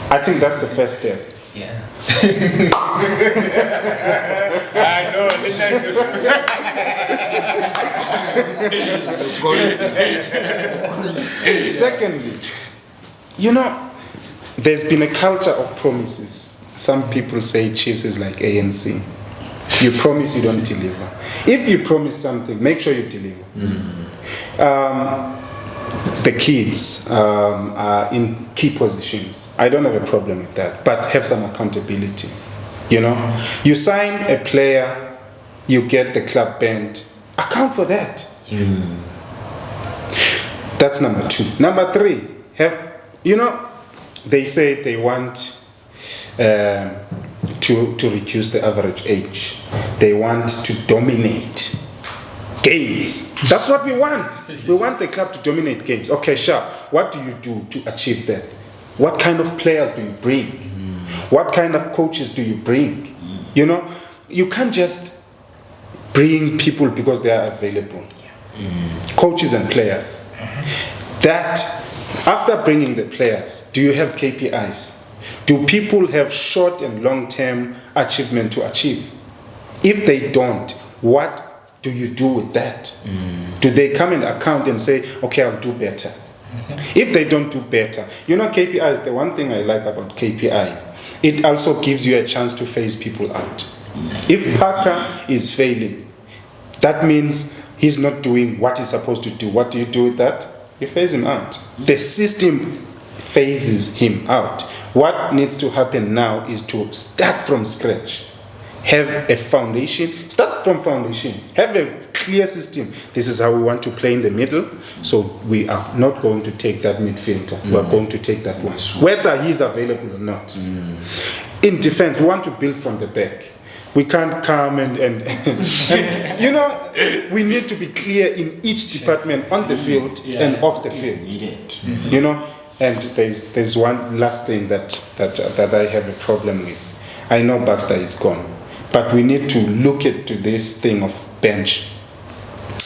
I think that's the first step. I know. Secondly, there's been a culture of promises. Some people say Chiefs is like ANC. You promise, you don't deliver. If you promise something, make sure you deliver. The kids are in key positions. I don't have a problem with that, but have some accountability. You sign a player, you get the club banned. Account for that. That's number 2. Number 3, they say they want to reduce the average age. They want to dominate games. That's what we want. We want the club to dominate games. Okay, sure. What do you do to achieve that? What kind of players do you bring? What kind of coaches do you bring? You can't just bring people because they are available. Coaches and players. That after bringing the players, do you have KPIs? Do people have short and long-term achievement to achieve? If they don't, what do you do with that? Do they come and account and say, okay, I'll do better? If they don't do better, KPI is the one thing I like about KPI. It also gives you a chance to phase people out. If Parker is failing, that means he's not doing what he's supposed to do. What do you do with that? You phase him out. The system phases him out. What needs to happen now is to start from scratch. Have a foundation. Start from foundation. Have a clear system. This is how we want to play in the middle. So we are not going to take that midfielder. We are going to take that one. Whether he's available or not. In defense, we want to build from the back. We can't come and we need to be clear in each department on the field and off the field. And there's one last thing that I have a problem with. I know Baxter is gone, but we need to look at this thing of bench.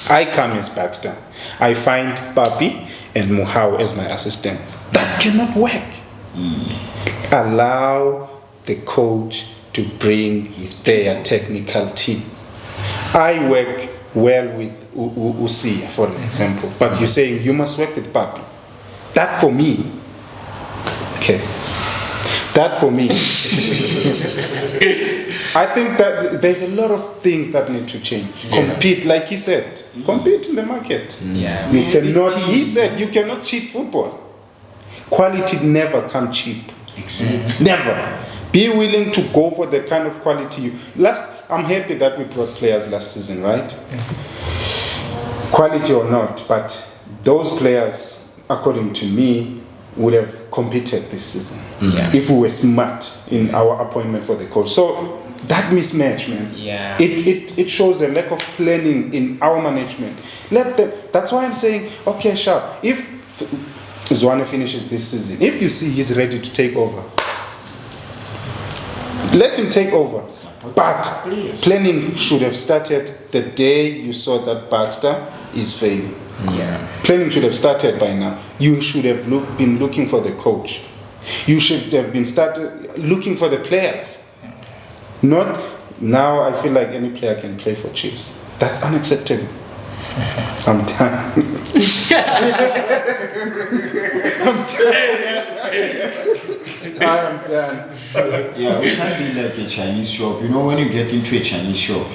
I come as Baxter. I find Papi and Muhau as my assistants. That cannot work. Allow the coach to bring their technical team. I work well with Usia, for example, but you're saying you must work with Papi. That for me, okay. That for me, I think that there's a lot of things that need to change. Compete, like he said, compete in the market. Yeah. You cannot. He said you cannot cheat football. Quality never comes cheap. Never. Be willing to go for the kind of quality I'm happy that we brought players last season, right? Quality or not, but those players, according to me, would have competed this season if we were smart in our appointment for the coach. So that mismatch, man, it shows a lack of planning in our management. That's why I'm saying, okay, sharp. If Zwane finishes this season, if you see he's ready to take over, let him take over. But planning should have started the day you saw that Baxter is failing. Planning should have started by now. You should have been looking for the coach. You should have been started looking for the players. Not now. I feel like any player can play for Chiefs. That's unacceptable. I'm done. I am done. Yeah, we can't be like a Chinese shop. You know, when you get into a Chinese shop,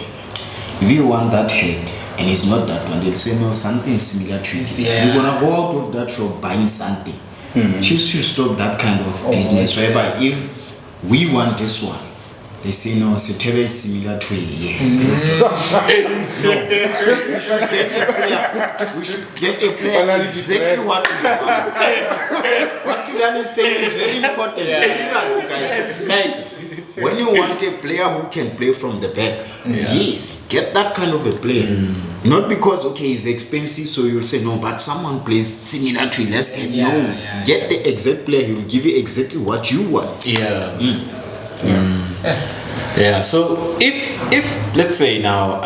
if you want that head and it's not that one, they'll say no, something similar to it. You're gonna go out of that shop buying something. Chiefs should stop that kind of business, whereby if we want this one, they say no, Setebe is similar to a we should get a player exactly what we want. What you are saying is very important. Seriously, guys. Like, when you want a player who can play from the back, yes, get that kind of a player. Not because, okay, he's expensive, so you'll say no, but someone plays similar to him. Get the exact player, he will give you exactly what you want. So if let's say now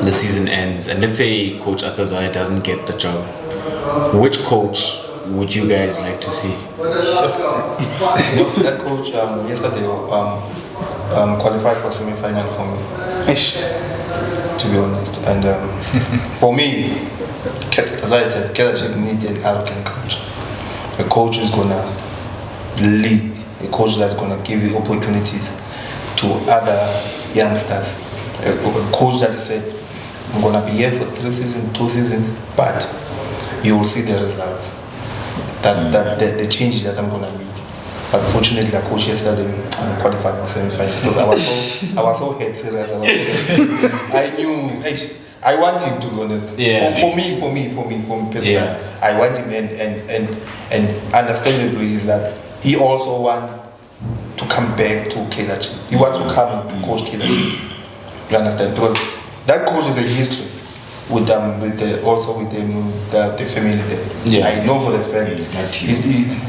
the season ends and let's say Coach Arthur Zwane doesn't get the job, which coach would you guys like to see? That coach yesterday qualified for semi-final for me. To be honest, and for me, as I said, Kaizer needs an arrogant coach. A coach who's gonna lead, a coach that's gonna give you opportunities to other youngsters. A coach that said, I'm gonna be here for 3 seasons, 2 seasons, but you will see the results. The changes that I'm gonna make. But fortunately, the coach yesterday qualified for semi-final. So I was so head serious. I knew. I want him, to be honest. For me personally, I want him, and understandably is that he also wants to come back to Kaizer. He wants to come and coach Kaizer. You understand? Because that coach is a history with them, the family there. I know for the family.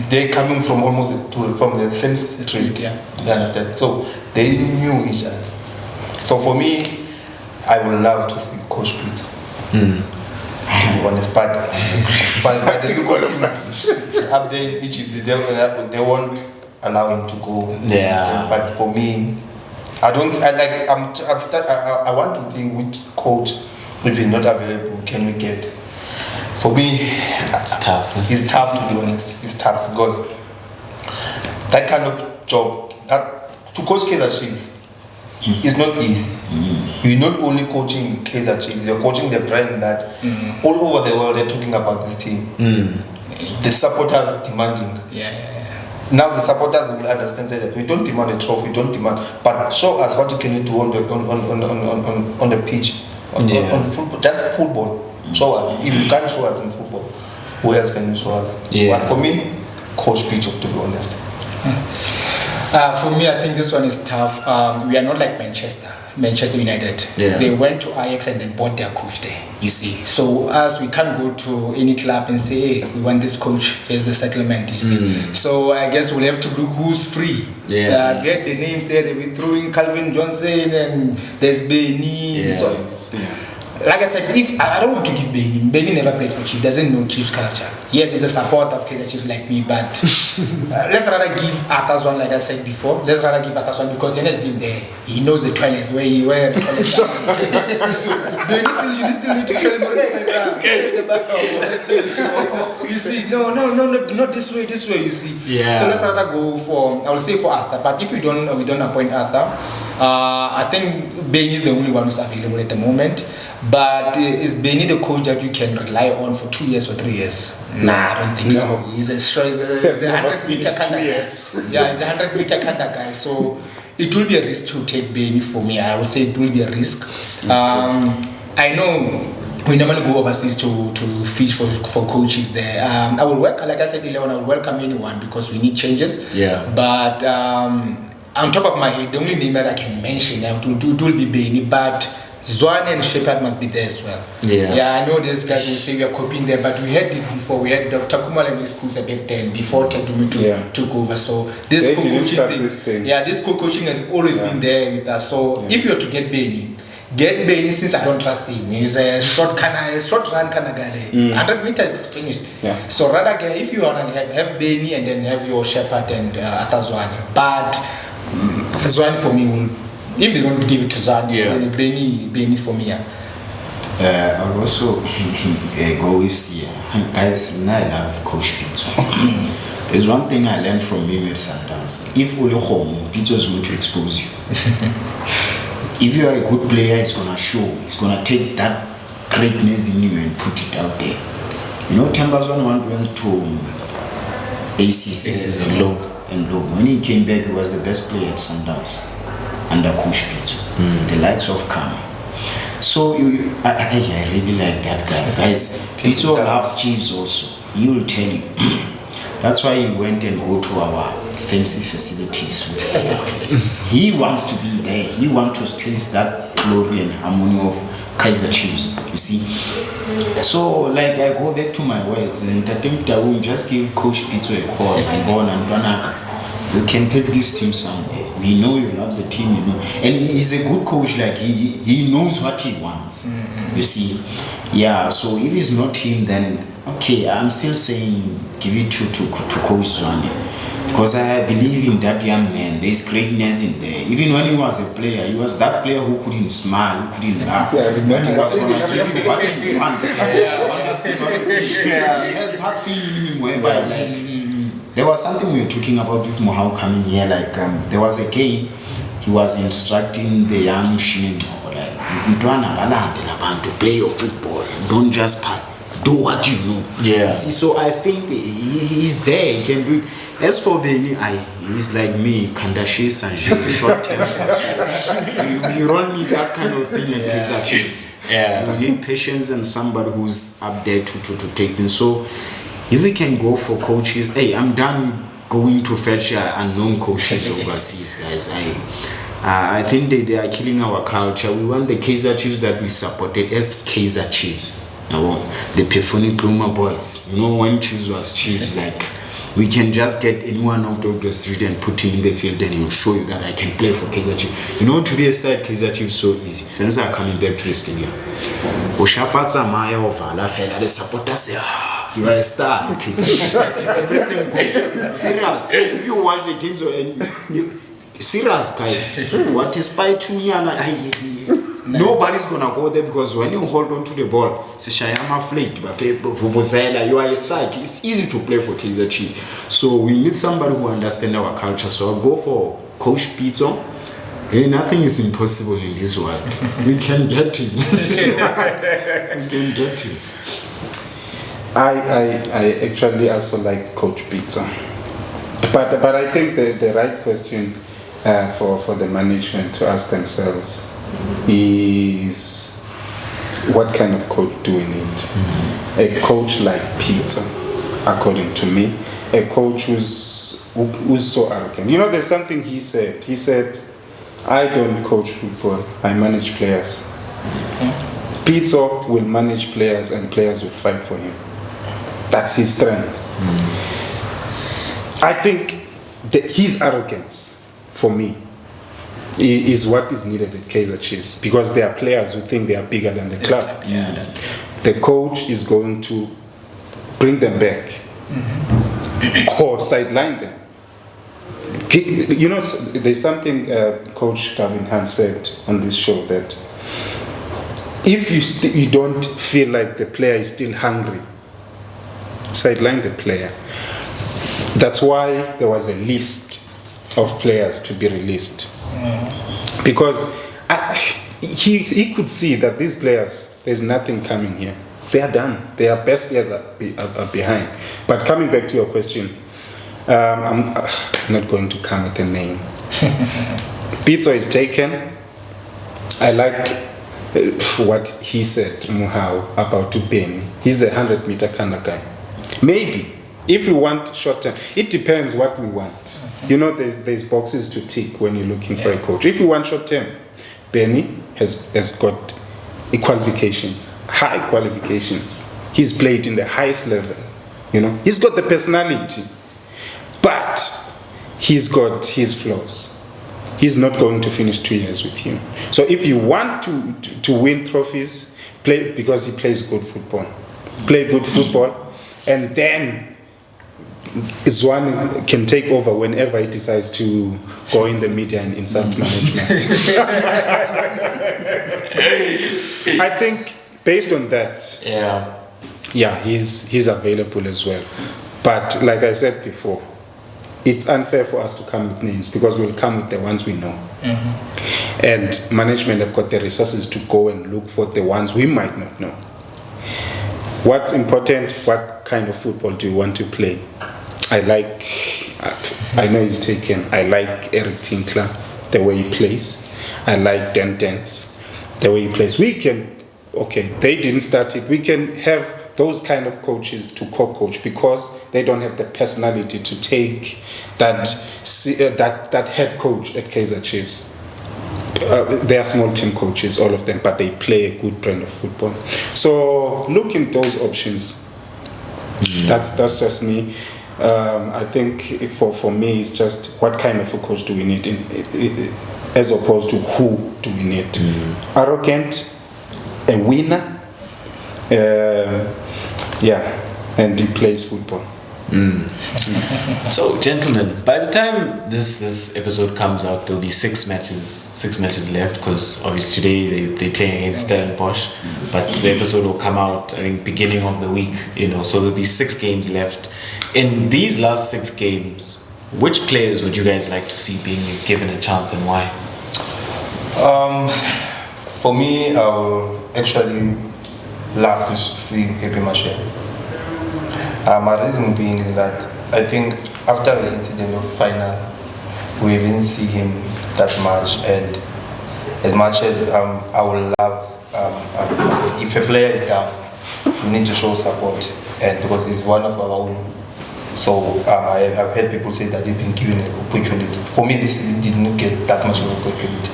They're coming from from the same street. You understand? So they knew each other. So for me, I would love to see Coach Pluto. To be honest, but the local things up there in Egypt, they won't allow him to go. But for me, I want to think which coach, if he's not available, can we get? For me, it's tough. It's tough, to be honest. It's tough because that kind of job, to coach Kaizer Chiefs, is not easy. You're not only coaching Kaizer Chiefs, you're coaching the brand that all over the world they're talking about this team. The supporters demanding. Now the supporters will understand, say that we don't demand a trophy, we don't demand, but show us what you can do on the pitch, on football, just football. Show us. If you can't show us in football, who else can you show us? But for me, Coach Pichok, to be honest. For me, I think this one is tough. We are not like Manchester United. They went to Ajax and then bought their coach there, you see. So as we can't go to any club and say, hey, we want this coach, here's the settlement, you see. So I guess we'll have to look who's free. Get the names there, they'll be throwing Calvin Johnson and there's Benni. like I said, if I don't want to give Benni never played for Chiefs, doesn't know Chiefs culture. Yes, he's a supporter of Kaizer Chiefs like me, but let's rather give Arthur's one, like I said before. Let's rather give Arthur's one because he has been there. He knows the toilets where the toilets are. So you still need to tell him, you see, no, not this way, you see. Yeah. So let's rather go for, I will say for Arthur, but if we don't appoint Arthur, I think Benni is the only one who's available at the moment. But is Benni the coach that you can rely on for 2 years or 3 years? Nah, I don't think so. He's a 100-meter kind of guy. Yeah, he's a 100-meter kind of guy. So it will be a risk to take Benni for me. I would say it will be a risk. I know we normally go overseas to fish for coaches there. I will like I said earlier on, I will welcome anyone because we need changes. Yeah. But on top of my head, the only name that I can mention now will be Benni, but Zwane and Shepherd must be there as well. Yeah, I know these guys will say we are copying there, but we had it before. We had Dr. Kumar and his schools back then before Tedumi took over. So this co-coaching this co-coaching has always been there with us. So if you are to get Benni since I don't trust him. He's a short run kind of guy. 100 meters is finished. Yeah. So rather if you want to have Benni and then have your Shepherd and Arthur Zwane. But Zwane for me will. If they don't give it to Zwane, Benni for me. I'll also go with Sia. Guys, now I love Coach Pizzo. There's one thing I learned from him at Sundowns. If only home, Pizzo is going to expose you. If you are a good player, he's going to show. He's going to take that greatness in you and put it out there. You know, Tambazwan went to ACC and low. When he came back, he was the best player at Sundowns under Coach Pizzo, the likes of Kama. So I really like that guy. Guys, Pizzo loves Chiefs also. He will tell you. That's why he went and go to our fancy facilities. He wants to be there. He wants to taste that glory and harmony of Kaizer Chiefs. You see. So like I go back to my words and I think I will just give Coach Pizzo a call and go on and Banaka. You can take this team somewhere. We know you love the team, you know, and he's a good coach. Like he knows what he wants. You see, yeah. So if it's not him, then okay. I'm still saying give it to Coach Zwane because I believe in that young man. There's greatness in there. Even when he was a player, he was that player who couldn't smile, who couldn't laugh. But he was gonna give you what he wants. He has that thing in him whereby like. There was something we were talking about with Mohau coming here, like there was a game, he was instructing the young Shinin, like, to play your football, don't just do what you know. Yeah. See, so I think he's there, he can do it. As for Benni, he's like me, Kandashi Sanji, short term. You don't need that kind of thing at Kaizer Chiefs. Yeah. You need patience and somebody who's up there to take things. So if we can go for coaches, hey, I'm done going to fetch unknown coaches overseas, guys. I think they are killing our culture. We want the Kaizer Chiefs that we supported as Kaizer Chiefs. The Pefoni Kluma boys. You know, when Chiefs was Chiefs, like we can just get anyone out of the street and put him in the field and he'll show you that I can play for Kaizer Chiefs. You know, to be a star at Kaizer Chiefs so easy. Fans are coming back to the stadium. Ushapatsa Maya Ovala fella, the supporters say, you are a star at Kaizer Chiefs. Everything goes. Serious. If you watch the games or serious guys, what is by Tunyana? Nobody's gonna go there because when you hold on to the ball, you are a star. It's easy to play for Kaizer Chiefs. So we need somebody who understands our culture. So I'll go for Coach Pizzo. Hey, nothing is impossible in this world. We can get him. We can get him. I actually also like Coach Pizzo. But I think the right question for the management to ask themselves is what kind of coach do we need? A coach like Pizzo, according to me, a coach who's so arrogant. You know, there's something he said. He said, I don't coach football, I manage players. Pizzo will manage players and players will fight for him. That's his strength. I think that his arrogance, for me, is what is needed at Kaizer Chiefs, because there are players who think they are bigger than the club. Yeah, that's true. The coach is going to bring them back or sideline them. You know, there's something Coach Gavin Hunt said on this show, that if you don't feel like the player is still hungry, sideline the player. That's why there was a list of players to be released. Because he could see that these players, there's nothing coming here. They are done. Their best years are behind. But coming back to your question, I'm not going to come with a name. Pizzo is taken. I like what he said, Muhau, about Benni. He's a 100-meter kind of guy. Maybe, if we want short term, it depends what we want. You know, there's boxes to tick when you're looking for a coach. If you want short term, Benni has got qualifications, high qualifications. He's played in the highest level. You know, he's got the personality, but he's got his flaws. He's not going to finish 2 years with you. So if you want to win trophies, play, because he plays good football. Play good football, and then Zwane can take over whenever he decides to go in the media and insult management. I think based on that, yeah, he's available as well. But like I said before, it's unfair for us to come with names, because we'll come with the ones we know. And management have got the resources to go and look for the ones we might not know. What's important? What kind of football do you want to play? I know he's taken. I like Eric Tinkler, the way he plays. I like Dentens, the way he plays. We can, they didn't start it. We can have those kind of coaches to co-coach, because they don't have the personality to take that head coach at Kaizer Chiefs. They are small team coaches, all of them, but they play a good brand of football. So look in those options. That's just me. I think for me, it's just what kind of a coach do we need, as opposed to who do we need. Arrogant, a winner, and he plays football. So, gentlemen, by the time this episode comes out, there'll be six matches left, because obviously today they play against Stellenbosch, but the episode will come out, I think, beginning of the week. So there'll be 6 games left. In these last 6 games, which players would you guys like to see being given a chance, and why? For me, I would actually love to see Happy Marshall. My reason being is that I think after the incident of final, we didn't see him that much, and as much as I would love, if a player is down, we need to show support, and because he's one of our own. So I've heard people say that he's been given an opportunity. For me, this didn't get that much of an opportunity.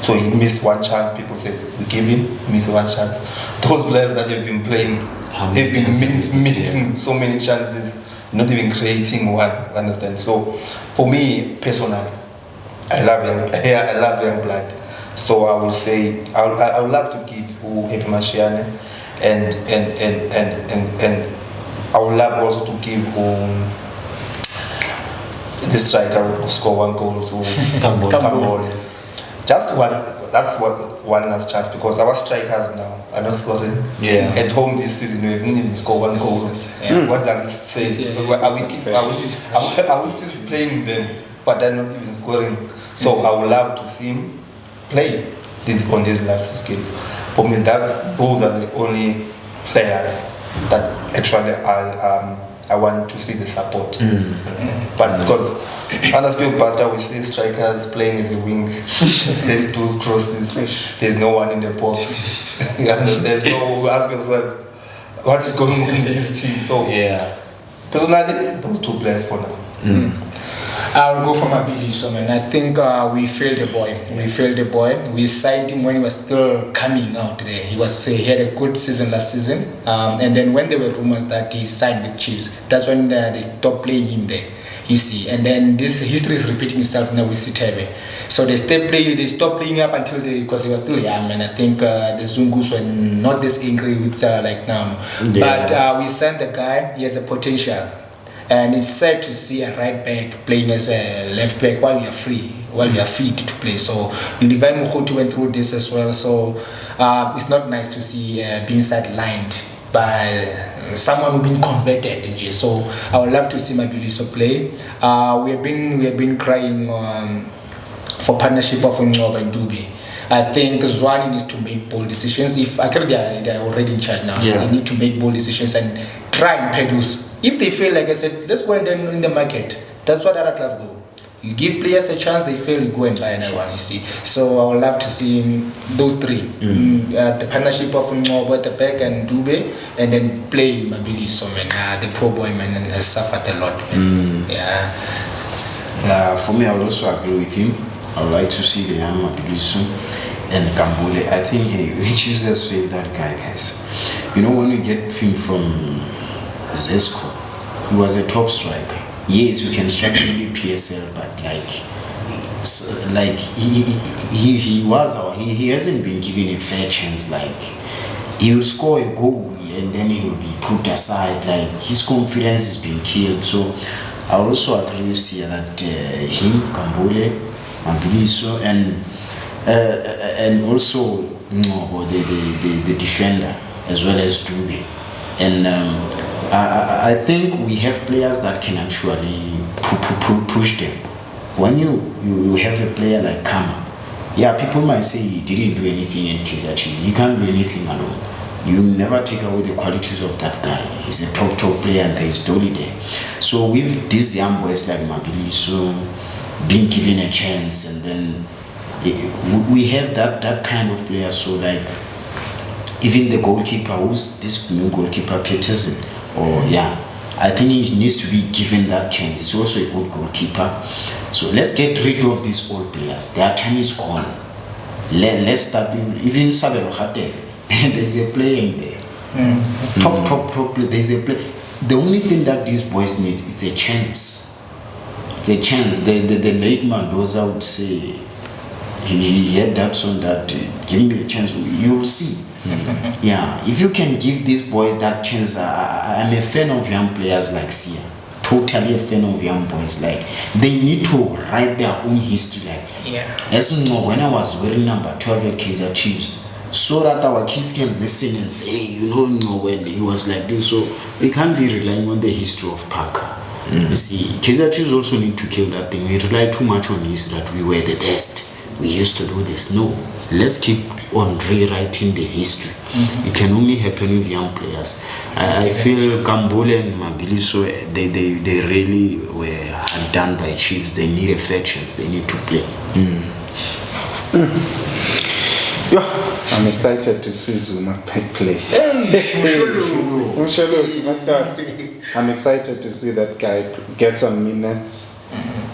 So he missed one chance. People say we gave him, missed one chance. Those players that have been playing, they've been missing so many chances, not even creating one. Understand? So for me personally, I love young blood. So I will say I would love to give Happy Mashiane, and I would love also to give the striker who score 1 goal to Kambole. Just one. That's one last chance, because our strikers now are not scoring. At home this season, we haven't even scored 1 goal. What does it say? Are we still playing them, but they're not even scoring? So I would love to see him play on these last 6 games. For me, those are the only players that actually I want to see the support. But because under Stuart Baxter, we see strikers playing as a wing. There's 2 crosses. There's no one in the box. You understand? So ask yourself, what is going on in this team? So personally, those 2 players for now. I'll go for my Billy Soman. I think we failed the boy. We signed him when he was still coming out there. He had a good season last season. And then when there were rumors that he signed with Chiefs, that's when they stopped playing him there. You see, and then this history is repeating itself now with Sitebe. So they stopped playing up until because he was still young, and I think the Zungus were not this angry with like now. Yeah. But we sent the guy, he has a potential. And it's sad to see a right back playing as a left back while you are free, while you are fit to play. So Levi Mukhutu went through this as well. So it's not nice to see being sidelined by someone who's been converted. So I would love to see Mabiliso play. We have been crying for partnership of Ngoba and Dube. I think Zwane needs to make bold decisions. If I think they're already in charge now, they need to make bold decisions and try and produce. If they fail, like I said, let's go and then in the market. That's what other clubs do. You give players a chance, they fail, you go and buy another one, you see. So I would love to see those three. The partnership of Ngoba at the back and Dube, and then play Mabiliso, man. The pro boy, man, and has suffered a lot, man. Yeah. For me, I would also agree with him. I would like to see the young Mabiliso and Kambule. I think we chooses fail that guy, guys. You know, when we get him from Zesco, he was a top striker. Yes, we can strike really PSL, but he hasn't been given a fair chance. Like, he will score a goal and then he will be put aside. Like, his confidence has been killed. So I also agree with you that him, Kambule, Mabiliso, and also the defender as well as Dube. And I think we have players that can actually push them. When you have a player like Kama, people might say he didn't do anything in Kaizer Chiefs. He can't do anything alone. You never take away the qualities of that guy. He's a top player and there's Dolly there. So with these young boys like Mabiliso being given a chance, and then we have that kind of player. So like even the goalkeeper, who's this new goalkeeper, Peterson, I think he needs to be given that chance. He's also a good goalkeeper. So let's get rid of these old players. Their time is gone. Let's start even Sabelo Khatel. There's a player in there. Top player. There's a player. The only thing that these boys need is a chance. It's a chance. The late Mendoza would say, he had that song that give me a chance. You'll see. If you can give this boy that chance. I'm a fan of young players like Sia. Totally a fan of young boys. Like, they need to write their own history. Like, as you know, when I was wearing number 12 at Kaizer Chiefs, so that our kids can listen and say, hey, you know when he was like this. So we can't be relying on the history of Parker. You see, Kaizer Chiefs also need to kill that thing. We rely too much on history that we were the best. We used to do this. No, let's keep on rewriting the history. It can only happen with young players. I feel Kambule and Mabiliso, they really were done by Chiefs. They need a fair chance. They need to play. I'm excited to see Zuma play. I'm excited to see that guy get some minutes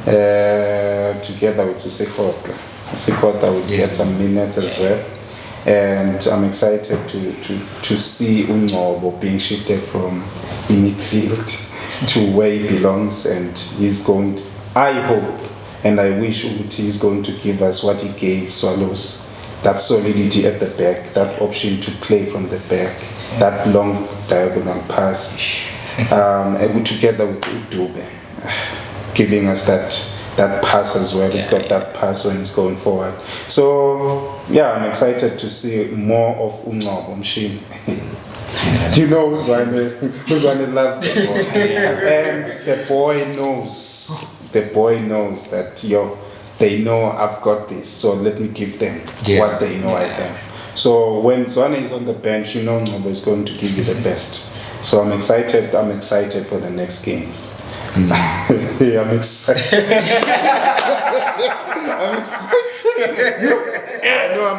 together with Usekota. Usekota will get some minutes as well. And I'm excited to see Ngobo being shifted from the midfield to where he belongs, and he's going to, I hope and I wish he's going to give us what he gave Swallows. That solidity at the back, that option to play from the back, that long diagonal pass, together with Dube, giving us that pass as well. He's got that pass when he's going forward. So I'm excited to see more of Ngobo Machine. You know Zwane loves the boy. And the boy knows that they know I've got this, so let me give them what they know I have. So when Zwane is on the bench, Ngobo is going to give you the best. So I'm excited for the next games. I'm excited. I'm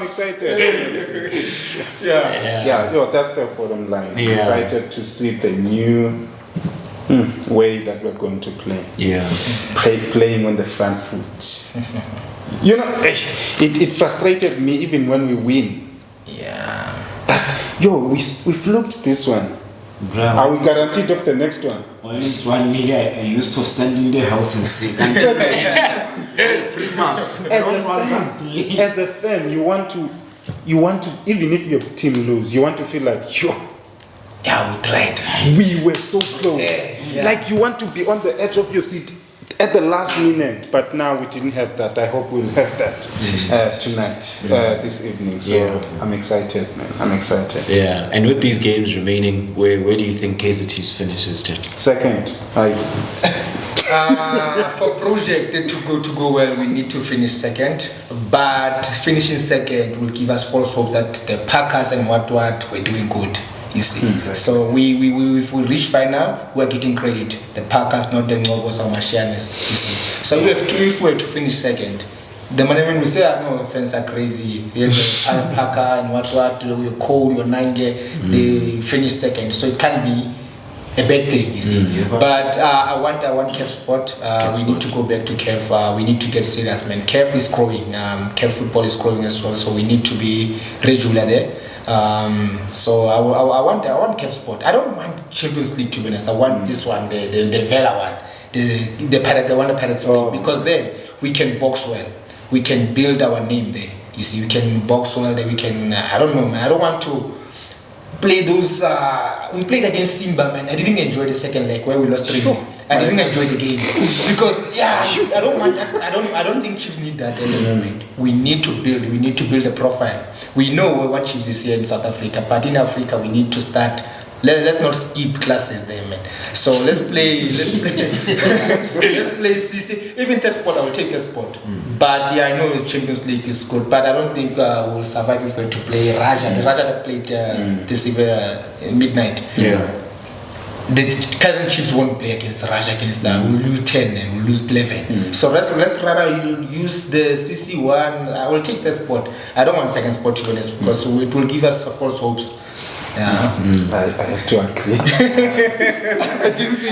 excited. That's the bottom line. I'm excited to see the new way that we're going to play. Playing on the front foot. It frustrated me even when we win. That we fluked this one. Are we guaranteed of the next one? Always one nigga I used to stand in the house and say, as a fan, you want to, even if your team lose, you want to feel like, yo, Yeah, we tried. we were so close. Yeah. Like you want to be on the edge of your seat at the last minute, but now we didn't have that. I hope we'll have that tonight, this evening. So I'm excited, man. I'm excited. Yeah, and with these games remaining, where do you think Kaizer Chiefs finishes, James? Second, For project to go well, we need to finish second. But finishing second will give us false hopes that the Packers and what we're doing good. You see, so if we reach final, we're getting credit. The Packers, not the Novos or Martianes. You see, so if we were to finish second, the management will say, no, fans are crazy. Here's the Packer and what your Cole, your Nange, they finish second. So it can't be a bad thing, you see. But I want Kev spot. We need to go back to Kev. We need to get serious, man. Kev is growing. Kev football is growing as well. So we need to be regular there. So I want Kev spot. I don't mind Champions League, to be honest. I want this one, the Vela one, the Pirates League, because then we can box well. We can build our name there. You see, we can box well there. We can. I don't know, man. I don't want to play those. We played against Simba, man. I didn't enjoy the second leg where we lost 3-0. I didn't enjoy the game because I don't want that. I don't think Chiefs need that at the moment. We need to build. We need to build a profile. We know what Chiefs is here in South Africa, but in Africa we need to start. Let's not skip classes there, man. So let's play CC. Even third spot, I will take a spot. But I know the Champions League is good, but I don't think we'll survive if we were to play Raja. The Raja that played this midnight. Yeah. The current Chiefs won't play against Raja against that. We'll lose 10 and we'll lose 11. So let's rather use the CC one. I will take the spot. I don't want second spot, to be honest, because it will give us false hopes. Yeah. I have to agree. I think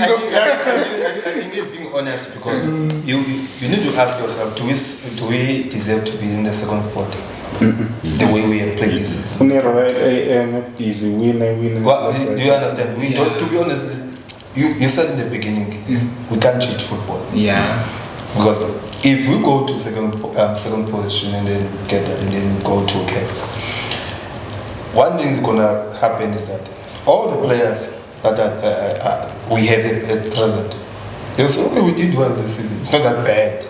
it's being honest, because you need to ask yourself, do we deserve to be in the second spot? The way we have played this season. Busy winner. Well, do you understand? We don't. To be honest, you said in the beginning, we can't cheat football. Yeah. Because if we go to second position and then get that and then go to Kev, one thing is gonna happen is that all the players that we have at present, they'll say, okay, we did well this season. It's not that bad.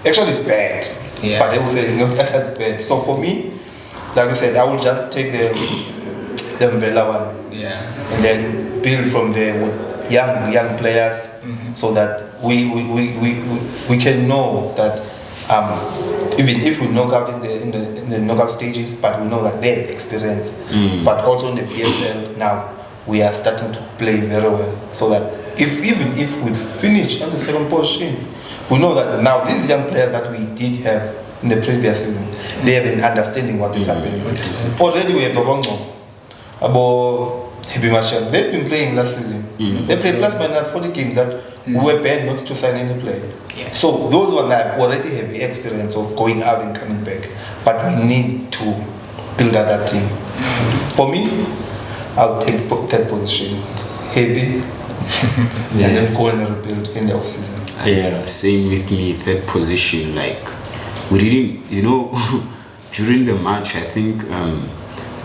Actually, it's bad. Yeah. But they will say it's not that bad. So for me, like I said, I will just take the Mvela one. Yeah. And then build from there with young players, so that we can know that even if we knock out in the knockout stages, but we know that they have experience. But also in the PSL now, we are starting to play very well, so that even if we finish on the second position, we know that now these young players that we did have in the previous season, they have been understanding what is happening. Already we have about Happy Marshall. They've been playing last season. They played plus minus 40 games that we were banned not to sign any player. Yeah. So those ones already have the experience of going out and coming back. But we need to build up that team. For me, I'll take third position, heavy, and then go and rebuild in the off season. Yeah, same with me, third position. Like, we didn't, during the match, I think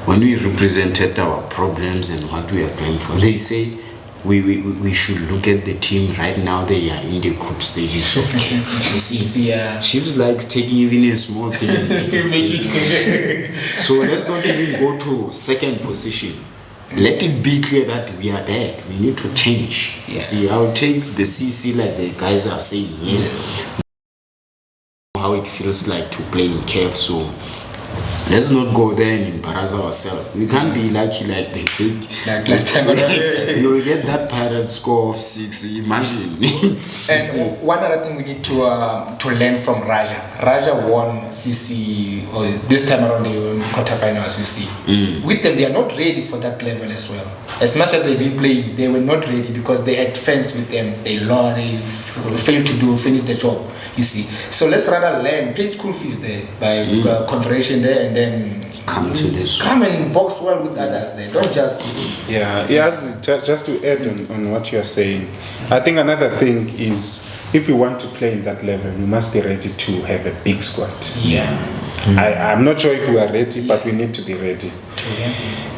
when we represented our problems and what we are going for, they say we should look at the team right now. They are in the group stages of camp. You see, Chiefs likes taking even a small thing and make it. So let's not even go to second position. Let it be clear that we are bad. We need to change. Yeah. You see, I'll take the CC like the guys are saying here. How it feels like to play in KF. So let's not go there and embarrass ourselves. We can't be lucky like the big. Like last time. You'll get that pirate score of 6. Imagine. And one other thing we need to learn from Raja. Raja won CC this time around the quarterfinals. You see, with them they are not ready for that level as well. As much as they've been playing, they were not ready because they had fans with them. They failed to finish the job. You see, so let's rather learn, pay school fees there by confederation there, and then come to this. Come and box well with others. They don't just. Yeah, yes, just to add on what you are saying, I think another thing is if you want to play in that level, you must be ready to have a big squad. Yeah. I'm not sure if we are ready, but we need to be ready.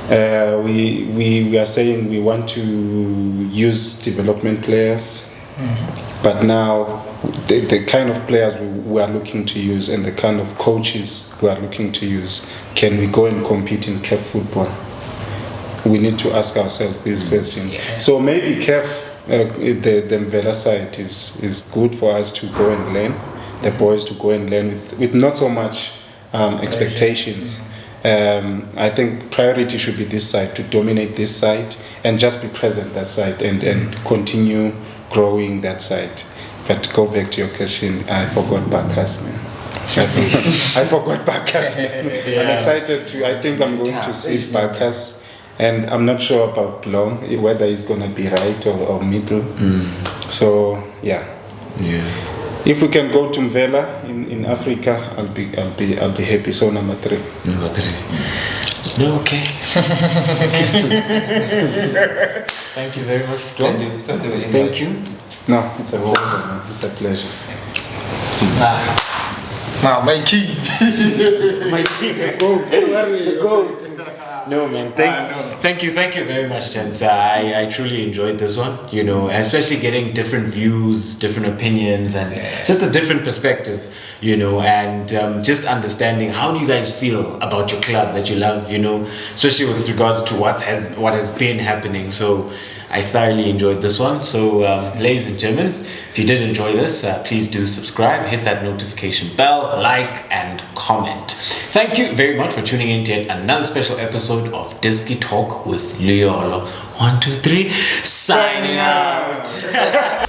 We are saying we want to use development players, but now the kind of players we are looking to use and the kind of coaches we are looking to use, can we go and compete in CAF football? We need to ask ourselves these questions. So maybe CAF, the Mvela side is good for us to go and learn, the boys to go and learn with not so much expectations. I think priority should be this side, to dominate this side and just be present that side and continue growing that side. But go back to your question, I forgot Bacchus, man. I forgot Bacchus. I'm excited I think I'm going to see Bacchus, and I'm not sure about Blom, whether he's going to be right or middle. So yeah. If we can go to Mvela in Africa, I'll be happy. So number 3. Number 3. No, okay. Thank you very much. Thank you. No, it's a pleasure, man. It's a pleasure. Now, my key. The goat. No, man. Thank you very much, gents. I truly enjoyed this one. You know, especially getting different views, different opinions, and just a different perspective. You know, and just understanding how do you guys feel about your club that you love. You know, especially with regards to what has been happening. So I thoroughly enjoyed this one. So, ladies and gentlemen, if you did enjoy this, please do subscribe, hit that notification bell, like, and comment. Thank you very much for tuning in to yet another special episode of Disky Talk with Liolo. 1, 2, 3, signing out.